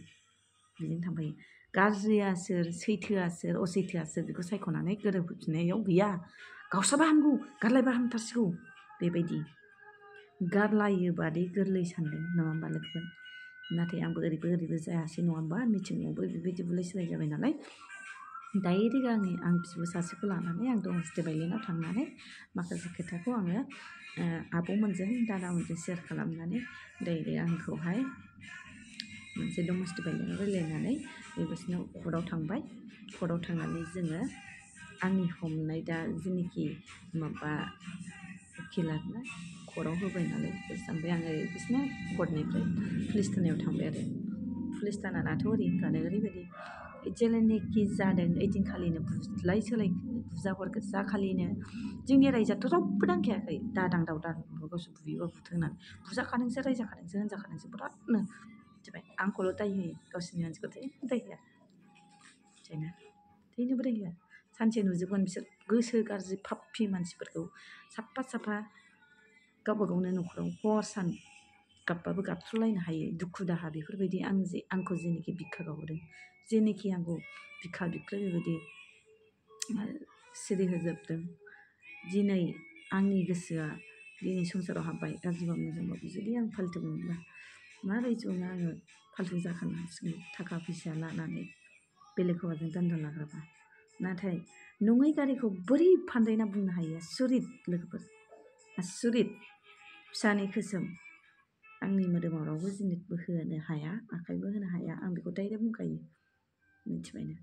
बिजों थांफायो गाज्रिया सोर सैथोआ सोर असैथोआ सोर बेखौ सायख'नानै गोरोबफिननायाव गैया गावस्राबा हामगौ गारलायबा हामथारसिगौ बेबायदि गारलायोबादि गोरलै सानदों नङा होमबा लोगोफोर नाथाय आंबो ओरैबो जायासै नङा होमबा मिथिङावबो बेबायदि बुलाय सोलाय जाबाय नालाय डाइरेक्ट आं बिब' सासेखौ लानानै आं डमेस्टिक भायलेन्सआव थांनानै माखासे खोथाखौ आङो आब'मोनजों दादामोनजों सेयार खालामनानै डाइरेक्ट आंखौहाय मोनसे डमेस्टिक भायलेन्सआव रायलायनानै बेबायदिनो कर्टआव थांबाय कर्टआव थांनानै जोङो आंनि हमनाय दा जेनोखि माबा उकिल आरोना कर्टआव होबाय नालाय ओमफ्राय आङो बिसोरनो कर्टनिफ्राय पुलिस थानायाव थांबाय आरो पुलिस थानानाथ' ओरैबायदि जेलानोखि जादों ओइदिनखालिनो बुलाय सोलाय बुजाहर जाखालिनो जोंनि रायजोआथ' रावबो दांखायाखै दादां दावदां गावसोर बुयोबा बुथों होननानै बुजाखादोंसो रायजाखादोंसो होनजाखादोंसो बिरादनो मिथिबाय आंखौल' दाय होयो गावसोरनि मानसिखौ थैनोबो दाय होआ मिथिबायना थैनोबो दाय होआ सानसे नुजोबगोन बिसोर गोसो गाज्रि फाफ्फि मानसिफोरखौ साफा गावबा गावनो न'खराव हर सान गाबबाबो गाबथ्र'लायनो हायो दुखु दाहा बेफोरबायदि आंखौ जेनोखि बिखा गावदों जेनोखि आंखौ बिखा बिख्लो बेबायदि सिरि होजोबदों दिनै आंनि गोसोआ दिनै संसाराव हाबबाय गाज्रिबा मोजांबाबो जुदि आं फाल्थु मोनब्ला मा रायजोआवनो आङो फाल्थु जाखानो हासिगौ थाखा फैसा लानानै बेलेग हौवाजों दान्दा लाग्राबा नाथाय नङै गारिखौ बोरै फानदायना बुंनो हायो आसुरित लोगोफोर आसुरित फिसानि खोसोम आंनि मोदोमाव रावबो जिनिसबो होनो हाया आखाइबो होनो हाया आं बेखौ डाइरेक्ट बुंखायो मिथिबायना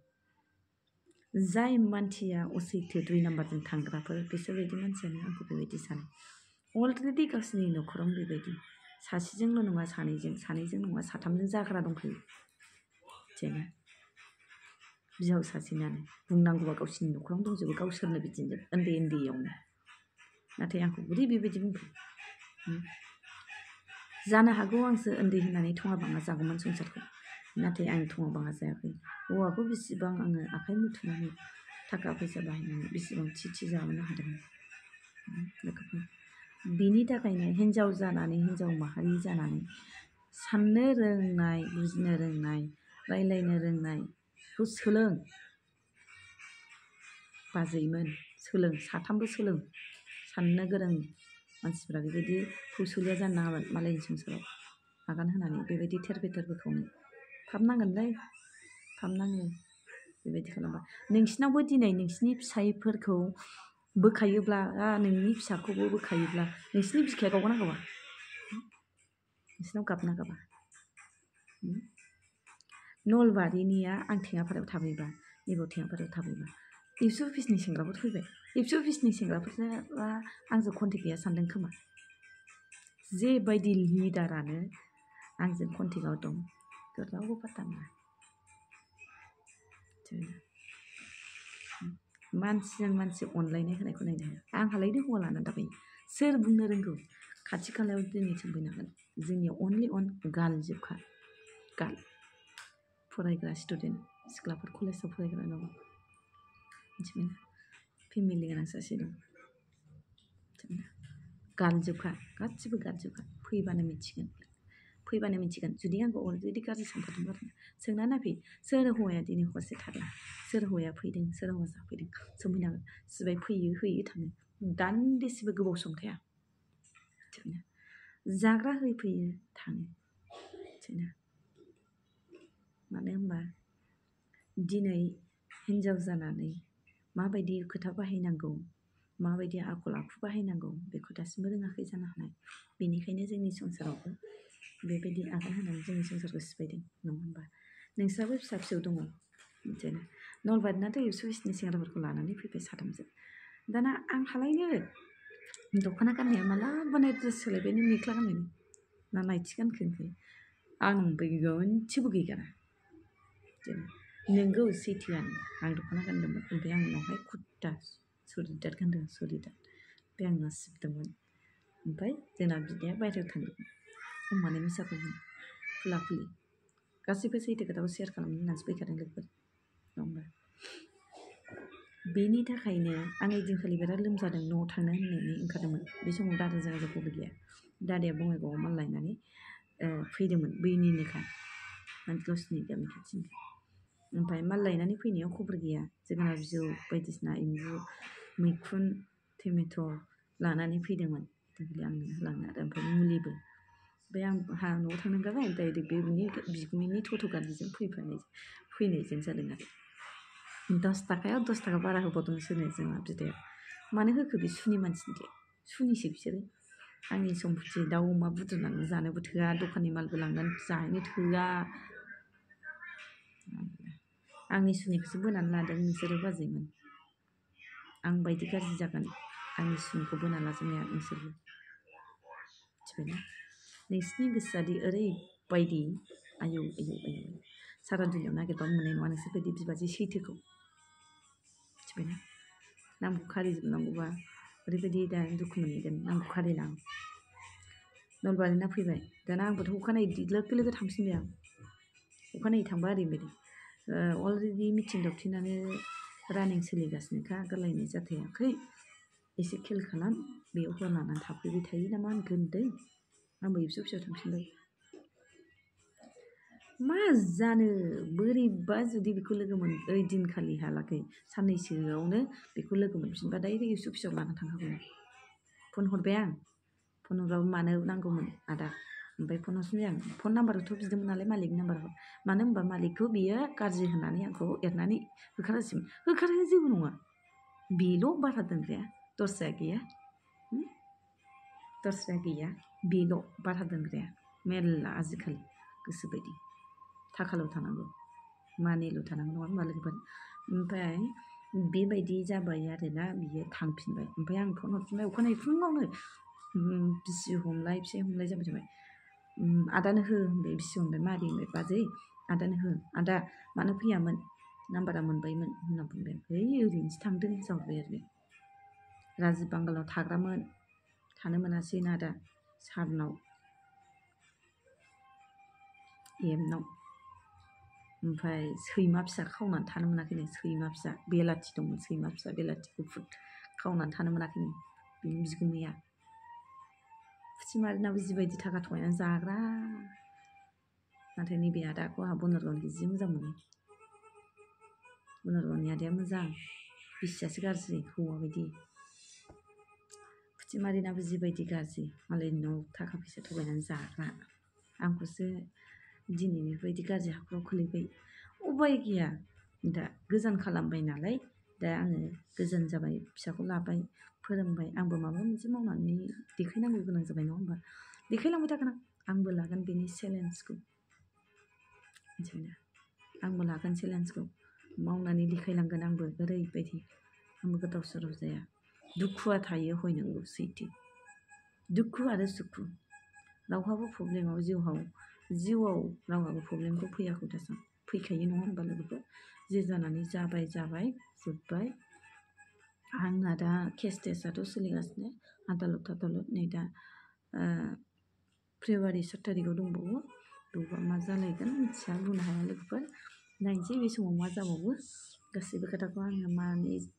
जाय मानसिया असैथो 2 नाम्बारजों थांग्राफोर बिसोरबायदि मानसियानो आंखौ बेबायदि सानो अलरेडि गावसोरनि न'खरावनो बेबायदि सासेजोंल' नङा सानैजों नङा साथामजों जाग्रा दंखायो जेना बिहाव सासेनानो बुंनांगौबा गावसोरनि न'खरावनो दंजोबो गावसोरनो बिदिनो उन्दैयावनो नाथाय आंखौ बोरै बेबायदि बुंखो जानो हागौ आंसो उन्दै होननानै थङा बाङा जागौमोन संसारखौ नाथाय आं थङा बाङा जायाखै हौवाखौ बेसेबां आङो आखाइ मुथुनानै थाखा फैसा बाहायनानै बेसेबां थि जाबोनो हादों लोगोफोर बिनि थाखायनो हिन्जाव माहारि जानानै साननो रोंनाय बुजिनो रोंनाय रायलायनो रोंनायखौ सोलों बाजैमोन सोलों साथामबो सोलों साननो गोरों मानसिफ्रा बेबायदि फौसुलिया जानो नाङामोन मालायनि संसाराव आगान होनानै बेबायदि थेर बेथेरफोरखौ फाप नांगोनलै फाप नाङो बेबायदि खालामबा नोंसिनावबो दिनै नोंसिनि फिसाइफोरखौ बोखायोब्ला नोंनि फिसाखौबो बोखायोब्ला नोंसिनि बिखाया गावगोना गावा नोंसिनाव गाबना गाबा नलबारिनिया आं थेङापारायाव थाबैबा नैबाव थेङापारायाव थाबैबा एबसु अफिसनि सेंग्राफोर फैबाय एबसु अफिसनि सेंग्राफोरा आंजों कन्टेक्ट गैया सानदों खोमा जेबायदि लिडारानो आंजों कन्टेक्टआव दं रावबो पात्ता मोना मानसिजों मानसि अनलायनाय होनायखौ नायनो हाया आंहालायनो हौवा लानानै दाबाय सोर बुंनो रोंगौ खाथि खालायाव दिनै सोंफैनो हागोन जोंनियाव अनलि गालजोबखा गाल फरायग्रा स्टुडेन्ट सिख्लाफोर कलेजाव फरायग्रा दङ मिथिबायना फेमिलि गोनां सासे दं गालजोबखा गासिबो गालजोबखा फैबानो मिथिगोन फैबानो मिथिगोन जुदि आंखौ अलरेडि गाज्रि सानखादोंबा सोंना नायफै सोर हौवाया दिनै हरसे थादों सोर हौवाया फैदों सोर हौवा जाफैदों सोंफैनांगोन सिबाय फैयो होयो थाङो दान्दिसेबो गोबाव सम थाया जाग्रा होफैयो थाङो मानो होनबा दिनै हिन्जाव जानानै माबायदि खोथा बाहायनांगौ माबायदि आखल आखु बाहायनांगौ बेखौ दासिमबो रोङाखै जानो हानाय बेनिखायनो जोंनि संसारावबो बेबायदि आगान होनानै जोंनि संसारखौ सिफायदों नङा होमबा नोंस्राबो फिसा फिसौ दङ बिदिनो नलबारिनाथ' सुइसनि सेंग्राफोरखौ लानानै फैबाय साथामजों दाना आं हालायनो दख'ना गाननाया माला बानाय ड्रेस सोलायबायनो मेख्ला गाननायनि ना नाइटि गानखो आं मोनसेबो गैगारा नोंगौ सैथोआनो आं दख'ना गानदोंमोन ओमफ्राय आं उनावहाय कुर्ता सुरिदार गानदों सुरिदार बे आंना सिबदोंमोन ओमफ्राय जोंना बिदाया बायहेरायाव थांदोंमोन माने मिसाखौ खुला खुलि गासैबो सैथो खोथाखौ सेयार खालामनो होननानैसो फैखादों लोगोफोर नङा होमबा बेनि थाखायनो आं ओइदिनखालि बिराद लोमजादों न'आव थांनो होननानै ओंखारदोंमोन बे समाव दादा जोंहा जेबो गैया दादाया बङाइगावआव माल लायनानै फैदोंमोन बैनिनोखा माने गावसिनि गामि खाथिनि ओमफ्राय माल लायनानै फैनायाव खबर गैया जोगोनार बिजौ बायदिसिना एम्बु मैखुन टमेट' लानानै फैदोंमोन ओमफ्राय आंनो होलांनो आरो ओमफ्राय मुलिबो ओमफ्राय आंहा न'आव थांनो ओंखारबाय डाइरेक्ट बेनि बिगुमैनि टट' गारिजों फैनायजों जादों आरो 10 थाखायाव 10 थाखा बारा होबावदोंसोनो जोंहा बिदाया मानो होखो बे सुनि मानसिनिलाय सुनिसो बिसोरो आंनि सम्पति दाउ अमा बुद्रुनानै जानोबो थोआ दखाननि मालबो लांनानै जाहैनो थोआ आंनि सुनिखौसो बोनानै लादों नोंसोरो बाजैमोन आं बायदि गाज्रि जागोन आंनि सुनिखौ बोना लाजोबनाया नोंसोरबो मिथिबायना नोंसिनि गोसोआदि ओरैबायदि आयौ सारा दुनियाव नागिरबाबो मोननाय नङा नोंसोरबायदि बिबाजै सैथोखौ मिथिबायना नामखौ खारिजोबनांगौबा ओरैबायदि दा दुखु मोनगोन नामखौ खारिला आं नलबारिना फैबाय दाना आंबोथ' अखानायै लोगो लोगो थांफिनबाय आं अखानायै थांबा ओरैबायदि अलरेडि मिथिं दावथिनानो रानिं सोलिगासिनोखा गारलायनाय जाथायाखै एसे खेल खालाम बेयाव हर लानानै थाफैबाय थायो नामा होनगोन दै आंबो फिसौ फिसौ थांफिनबाय मा जानो बोरैबा जुदि बेखौ लोगो मोन ओइ दिनखालिहालागै साननैसोआवनो बेखौ लोगो मोनफिनबा डाइरेक्ट फिसौ फिसौ लानानै थांखागौमोन फन हरबाय आं फन हरबाबो मानो नांगौमोन आदा ओमफ्राय फन हरफिनबाय आं फन नाम्बारथ' बिदोंमोन नालाय मालिकनि नाम्बारखौ मानो होनबा मालिकखौ बियो गाज्रि होननानै आंखौ एरनानै होखारहो जेबो नङा बेल' बारा दोनग्राया दस्राया गैया बेल' बारा दोनग्राया मेरला आजिखालि गोसोबायदि थाखाल' थानांगौ मानिल' थानांगौ नङा होमबा लोगोफोर ओमफ्राय बेबायदि जाबाय आरोना बियो थांफिनबाय ओमफ्राय आं फन हरफिनबाय अखानायै फुङावनो बिसि हमलाय फिसाइ हमलाय जाबाय थाबाय आदानो हो होनबाय बिसि हमबाय मादै होनबाय बाजै आदानो हो आदा मानो फैयामोन नाम्बारा मोनबायमोन होनना बुंबाय ओरैनोसो थांदों जाहरबाय आरो बे राजिब बांगालाव थाग्रामोन थानो मोनासै ना आदा सारनाव एमनाव ओमफ्राय सैमा फिसा खावनानै थानो मोनाखैनो सैमा फिसा बेलाथि दंमोन सैमा फिसा बेलाथि गुफुर खावनानै थानो मोनाखैनो बिनि बिगुमैया फुथिमारिनाबो जिबायदि थाखा थगायनानै जाग्रा नाथाय नैबे आदाखौ आंहा बनरगावनिखौ जि मोजां मोनो बनरगावनि आदाया मोजां बिसियासो गाज्रि हौवा बायदि फुथिमारिनाबो जिबायदि गाज्रि मालायनि न'आव थाखा फैसा थगायनानै जाग्रा आंखौसो दिनै बेबायदि गाज्रि हाखराव खोलैबाय उपाय गैया दा गोजान खालामबाय नालाय दा आङो गोजान जाबाय फिसाखौ लाबाय फोरोंबाय आंबो माबा मोनसे मावनानै देखायनांगौ गोनां जाबाय नङा होमबा देखायलांबाय थागोन आंबो लागोन बेनि चेलेन्जखौ मिथिबायना आंबो लागोन चेलेन्जखौ मावनानै देखायलांगोन आंबो ओरैबायदि आंबो गोदाव सोराव जाया दुखुआ थायो हय नंगौ सैथो दुखु आरो सुखु रावहाबो प्रब्लेमाव जिउआव रावहाबो प्रब्लेमखौ फैयाखै दासान फैखायो नङा होमबा लोगोफोर जे जानानै जाबाय जोब्बाय आंना दा केस टेस्टआथ' सोलिगासिनो आदालत नै दा फेब्रुवारि 7 तारिखआव दंबावो बेवबा मा जालायगोन मिथिया बुंनो हाया लोगोफोर नायनोसै बे समाव मा जाबावो गासैबो खोथाखौ आङो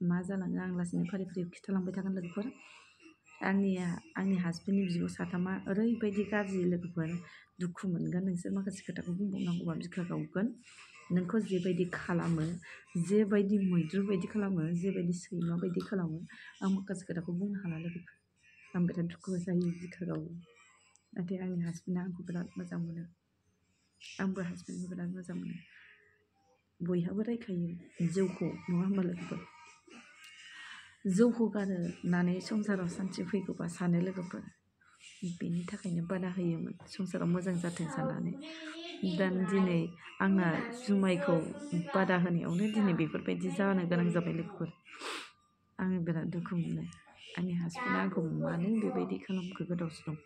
मा जालाङो आं लासैनो फारि खिथालांबाय थागोन लोगोफोर आंनि हासबेन्डनि बिब' साथामा ओरैबायदि गाज्रि लोगोफोर दुखु मोनगोन नोंसोर माखासे खोथाखौ बुंबावनांगौबा बिखा गावगोन नोंखौ जेबायदि खालामो जेबायदि मैद्रु बायदि खालामो जेबायदि सैमा बायदि खालामो आं माखासे खोथाखौ बुंनो हाला लोगोफोर आं बिराद दुखु जायो बिखा गावो नाथाय आंनि हासबेन्डआ आंखौ बिराद मोजां मोनो आंबो हासबेन्डखौ बिराद मोजां मोनो बयहाबो रायखायो जौखौ नङा होमबा लोगोफोर जौखौ गारनानै संसाराव सान्थि फैगौबा सानो लोगोफोर बेनि थाखायनो बादा होयोमोन संसाराव मोजां जाथों साननानै दा दिनै आंना जुमायखौ बादा होनायावनो दिनै बेफोरबायदि जानो गोनां जाबाय लोगोफोर आङो बिराद दुखु मोनो आंनि हासबेन्डआ आंखौ मानो बेबायदि खालामखो गोदाव सोराव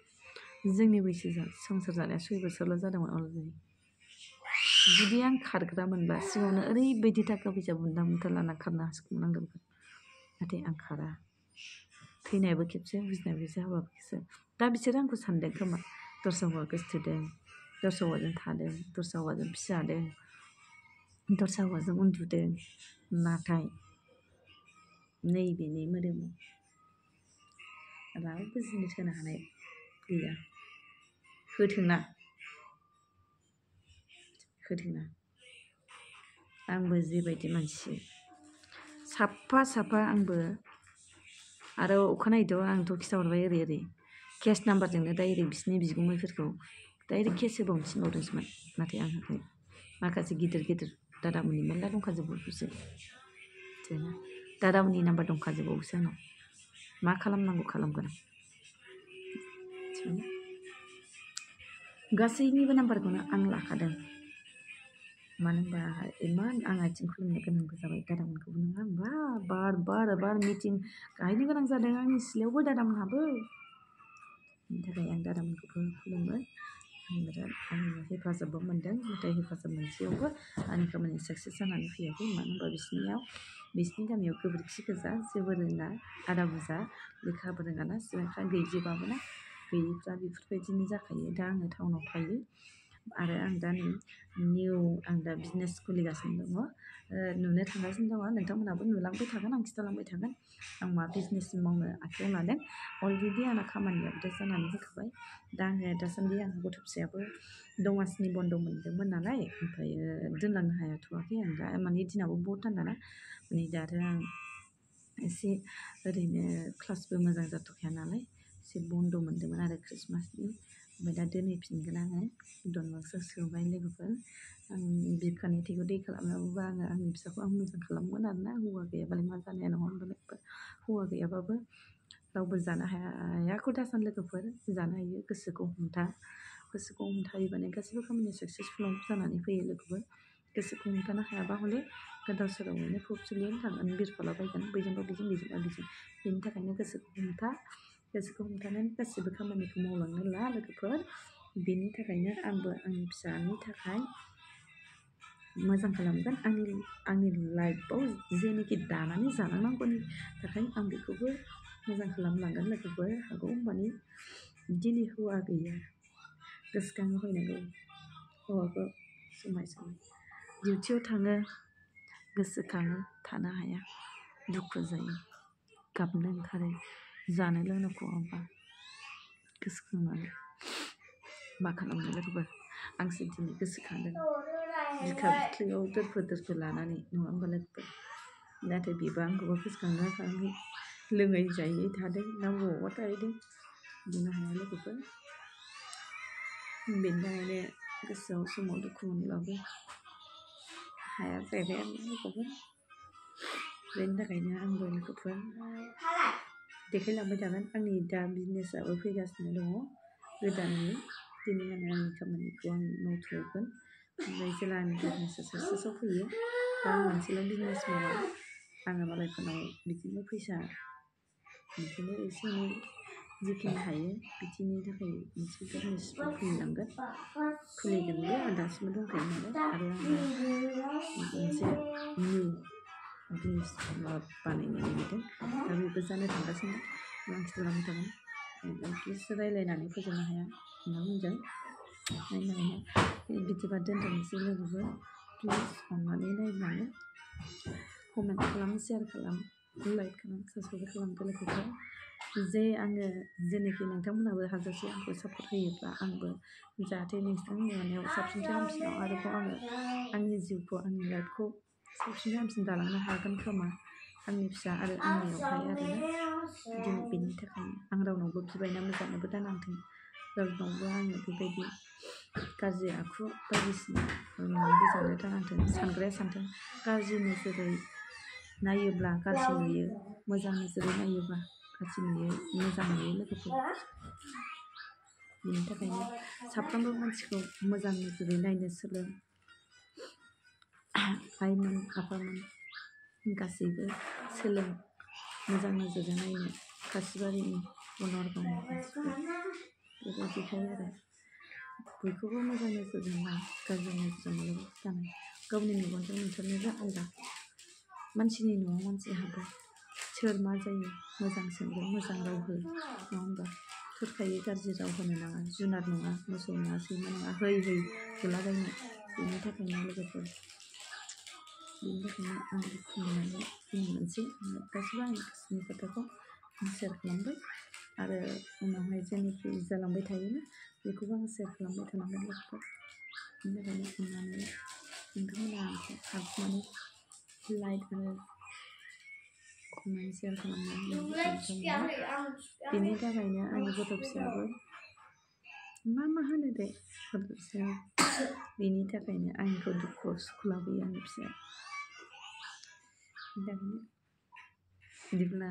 जोंनि बैसो संसार जानाया 6 बोसोरल' जादोंमोन अलरेडि जुदि आं खारग्रा मोनबा सिगाङावनो ओरैबायदि थाखा फैसा बुन्दा बुन्दा लाना खारनो हासिगौमोन आं लोगोफोर नाथाय आं खारा थैनायाबो खेबसे बुजिनायबो जाबाबो खेबसे दा बिसोरो आंखौ सानदों खोमा दस्रा हौवा गोसथोदों दस्रा हौवाजों थादों दस्रा हौवाजों फिजादों दस्रा हौवाजों उन्दुदों नाथाय नैबेनि मोदोमाव रावबो जिनिस होनो हानाय गैया होथोंना आंबो जेबायदि मानसि साफा आंबो आरो अखानायैथ' आंथ' खिथाहरबाय ओरै केस नाम्बारजोंनो डाइरेक्ट बिसिनि बिगुमैफोरखौ डाइरेक्ट केस होबावनो थिनबावदोंसोमोन नाथाय आं होआखै माखासे गिदिर दादामोननि मेरला दंखाजोबबावसो जोंना दादामोननि नाम्बार दंखाजोबबावसो आंनाव मा खालामनांगौ खालामगोन आं गासैनिबो नाम्बारखौनो आं लाखादों मानो होनबा इमान आं आथिं खुलुमनो गोनांबो जाबाय दादामोनखौबो नङा होनबा बार मिटिं गाहैनो गोनां जादों आंनि सिलायावबो दादामोनहाबो बेनि थाखाय आं दादामोनखौबो खुलुमो आं बिराद आंनि हेफाजाबबो मोनदों नाथाय हेफाजाब मोनसेयावबो आंनि खामानिया साक्सेस जानानै फैयाखै मानो होनबा बिसिनि गामियाव गोबोरखि गोजा जेबो रोङा आदा बुजा लेखाबो रोङाना सिबांफ्रा गैजोबाबोना गैयिफ्रा बेफोरबायदिनो जाखायो दा आङो टाउनाव थायो आरो आं दा आं दा बिजनेस खुलिगासिनो दङ नुनो थांगासिनो दङ नोंथांमोनहाबो नुलांबाय थागोन आं खिथालांबाय थागोन आं मा बिजनेस मावनो आखायाव लादों अलरेडि आंना खामानियाबो दा जानानै होखाबाय दा आङो दासान्दि आंहा गथ' फिसायाबो दमासिनि बन्द' मोन्दोंमोन नालाय ओमफ्रायो दोनलांनो हाथ'वाखै आं दा माने दिनाबो बहुद थान्दाना माने दा आरो आं एसे ओरैनो क्लासबो मोजां जाथ'खाया नालाय एसे बन्द' मोन्दोंमोन आरो ख्रिस्टमासनि ओमफ्राय दा दोनहैफिनगोन आङो दनबस्कआव सोबाय लोगोफोर आं बिखानि थैखौ दै खालामनांगौबा आङो आंनि फिसाखौ आं मोजां खालामगोन आरोना हौवा गैयाबालाय मा जानाया नङा होनबा लोगोफोर हौवा गैयाबाबो रावबो जानो हायाखौ दासान लोगोफोर जानो हायो गोसोखौ हमथायोबानो गासैबो खामानिया साक्सेसफुल जानानै फैयो लोगोफोर गोसोखौ हमथानो हायाबा हले गोदाव सोरावैनो फबसुलियानो थांनानै बिरफालाबायगोन बैजोंबा बेजों बेनि थाखायनो गोसोखौ हमथानानै गासैबो खामानिखौ मावलांनो ला लोगोफोर बेनि थाखायनो आंबो आंनि फिसानि थाखाय मोजां खालामगोन आंनि लाइफआव जेनोखि दानानै जालांनांगौनि थाखाय आं बेखौबो मोजां खालामलांगोन लोगोफोर हागौ माने दिनै हौवा गैया गोसोखांनो फैनांगौ हौवाखौ समाय डिउटियाव थाङो गोसोखाङो थानो हाया दुखु जायो गाबनो ओंखारो जानो लोंनो ख'वाबा गोसोखांनानै मा खालामनो लोगोफोर आंसो दिनै गोसोखांदों बिखा बिख्लोआव दोरफो लानानै नङा होनबा लोगोफोर नाथाय बेबो आंखौबो गोसोखांनो थाङाखै लोङै जायै थादों ना बबावबा थाहैदों बुंनो हाया लोगोफोर बेनि थाखायनो गोसोआव समाव दुखु मोनब्लाबो हाया जाहैबाय आरो लोगोफोर बेनि थाखायनो आंबो लोगोफोर देखायलांबाय थागोन आंनि दा बिजनेसआबो फैगासिनो दङ गोदाननि दिनै आङो आंनि खामानिखौ आं मावथ'गोन ओमफ्राय जेला आंनि बिजनेसआ साक्सेसआव फैयो दा आं मोनसेल' बिजनेस मावा आङो मालायफोरनाव बिदिनो फैसा बिदिनो एसे एनै जिखिनि हायो बिदिनि थाखाय मोनसे बिजनेसबो खुलिगोनबो आं दासिमबो दंखायो नालाय आरो आङो मोनसे निउ बिजनेस बानायनो नागिरदों दा बेबो जानो थांगासिनो आं खिथालांबाय थागोन प्लिज रायज्लायनानै फोजोबनो हाया होनना बुंदों नायनानै बिदिबा दोनथ'नोसै लोगोफोर प्लिज अननानै नायनानै कमेन्ट खालाम शेयार खालाम लाइक खालाम साबस्क्राइब खालामदो लोगोफोर जे आङो जेनोखि नोंथांमोनहाबो हाजासे आंखौ सापर्ट होयोब्ला आंबो जाहाथे नोंथांनि मानायाव साबसिननिफ्राय हामसिनाव आरोबाव आङो आंनि जिउखौ आंनि लाइफखौ साबसिननिफ्राय हामसिन दालांनो हागोन खोमा आंनि फिसा आरो आंनियावहाय आरोना दिनै बेनि थाखायनो आं रावनावबो बिबायना मोजाङैबो दानांथों रावनावबो आङो बेबायदि गाज्रि आखु बायदिसिना होननानैबो जानो दानांथों सानग्राया सानथों गाज्रि नोजोरै नायोब्ला गाज्रि नुयो मोजां नोजोरै नायोब्ला गाज्रि नुयो मोजां नुयो लोगोफोर बिनि थाखायनो साफ्रोमबो मानसिखौ मोजां नोजोरै नायनो सोलों आइमोन आफामोन गासैबो सोलों मोजां नोजोरजों नायनो खासिबारिनि बनरगावनि मानसिफोर बेबायदिखाय आरो बयखौबो मोजां नोजोरजों नाय गाज्रि नोजोरजों मालाबाबो दानाय गावनि मेगनजों नुथारनोबो आलदा मानसिनि न'आव मानसि हाबो सोर मा जायो मोजां सोंगोन मोजां राव हो नङा होमबा थोरखायै गाज्रि राव होनो नाङा जुनार नङा मोसौ नङा सैमा नङा है है बुलाबायनो बेनि थाखायनो लोगोफोर बेनि थाखायनो आं बुंनानै मोनसे गासिबो आंनि गोसोनि खोथाखौ सेयार खालामबाय आरो उनावहाय जेनोखि जालांबाय थायोना बेखौबो आं सेयार खालामबाय थानांगोन लोगोफोर बेनि थाखायनो अननानै नोंथांमोना आंखौ हाबनानै लाइक आरो कमेन्ट सेयार खालामनानै बेनि थाखायनो आंनि गथ' फिसायाबो मा होनो दे गथ' फिसाया बेनि थाखायनो आंखौ दुखु सुखु लाबोयो आंनि फिसाया बेनि थाखायनो बिदिब्ला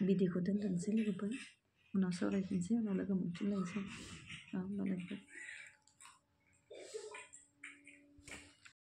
भिडिअखौ दोनथ'नोसै लोगोफोर उनाव सावरायफिनसै उनाव लोगो मोनफिनलायनोसै होमबा लोगोफोर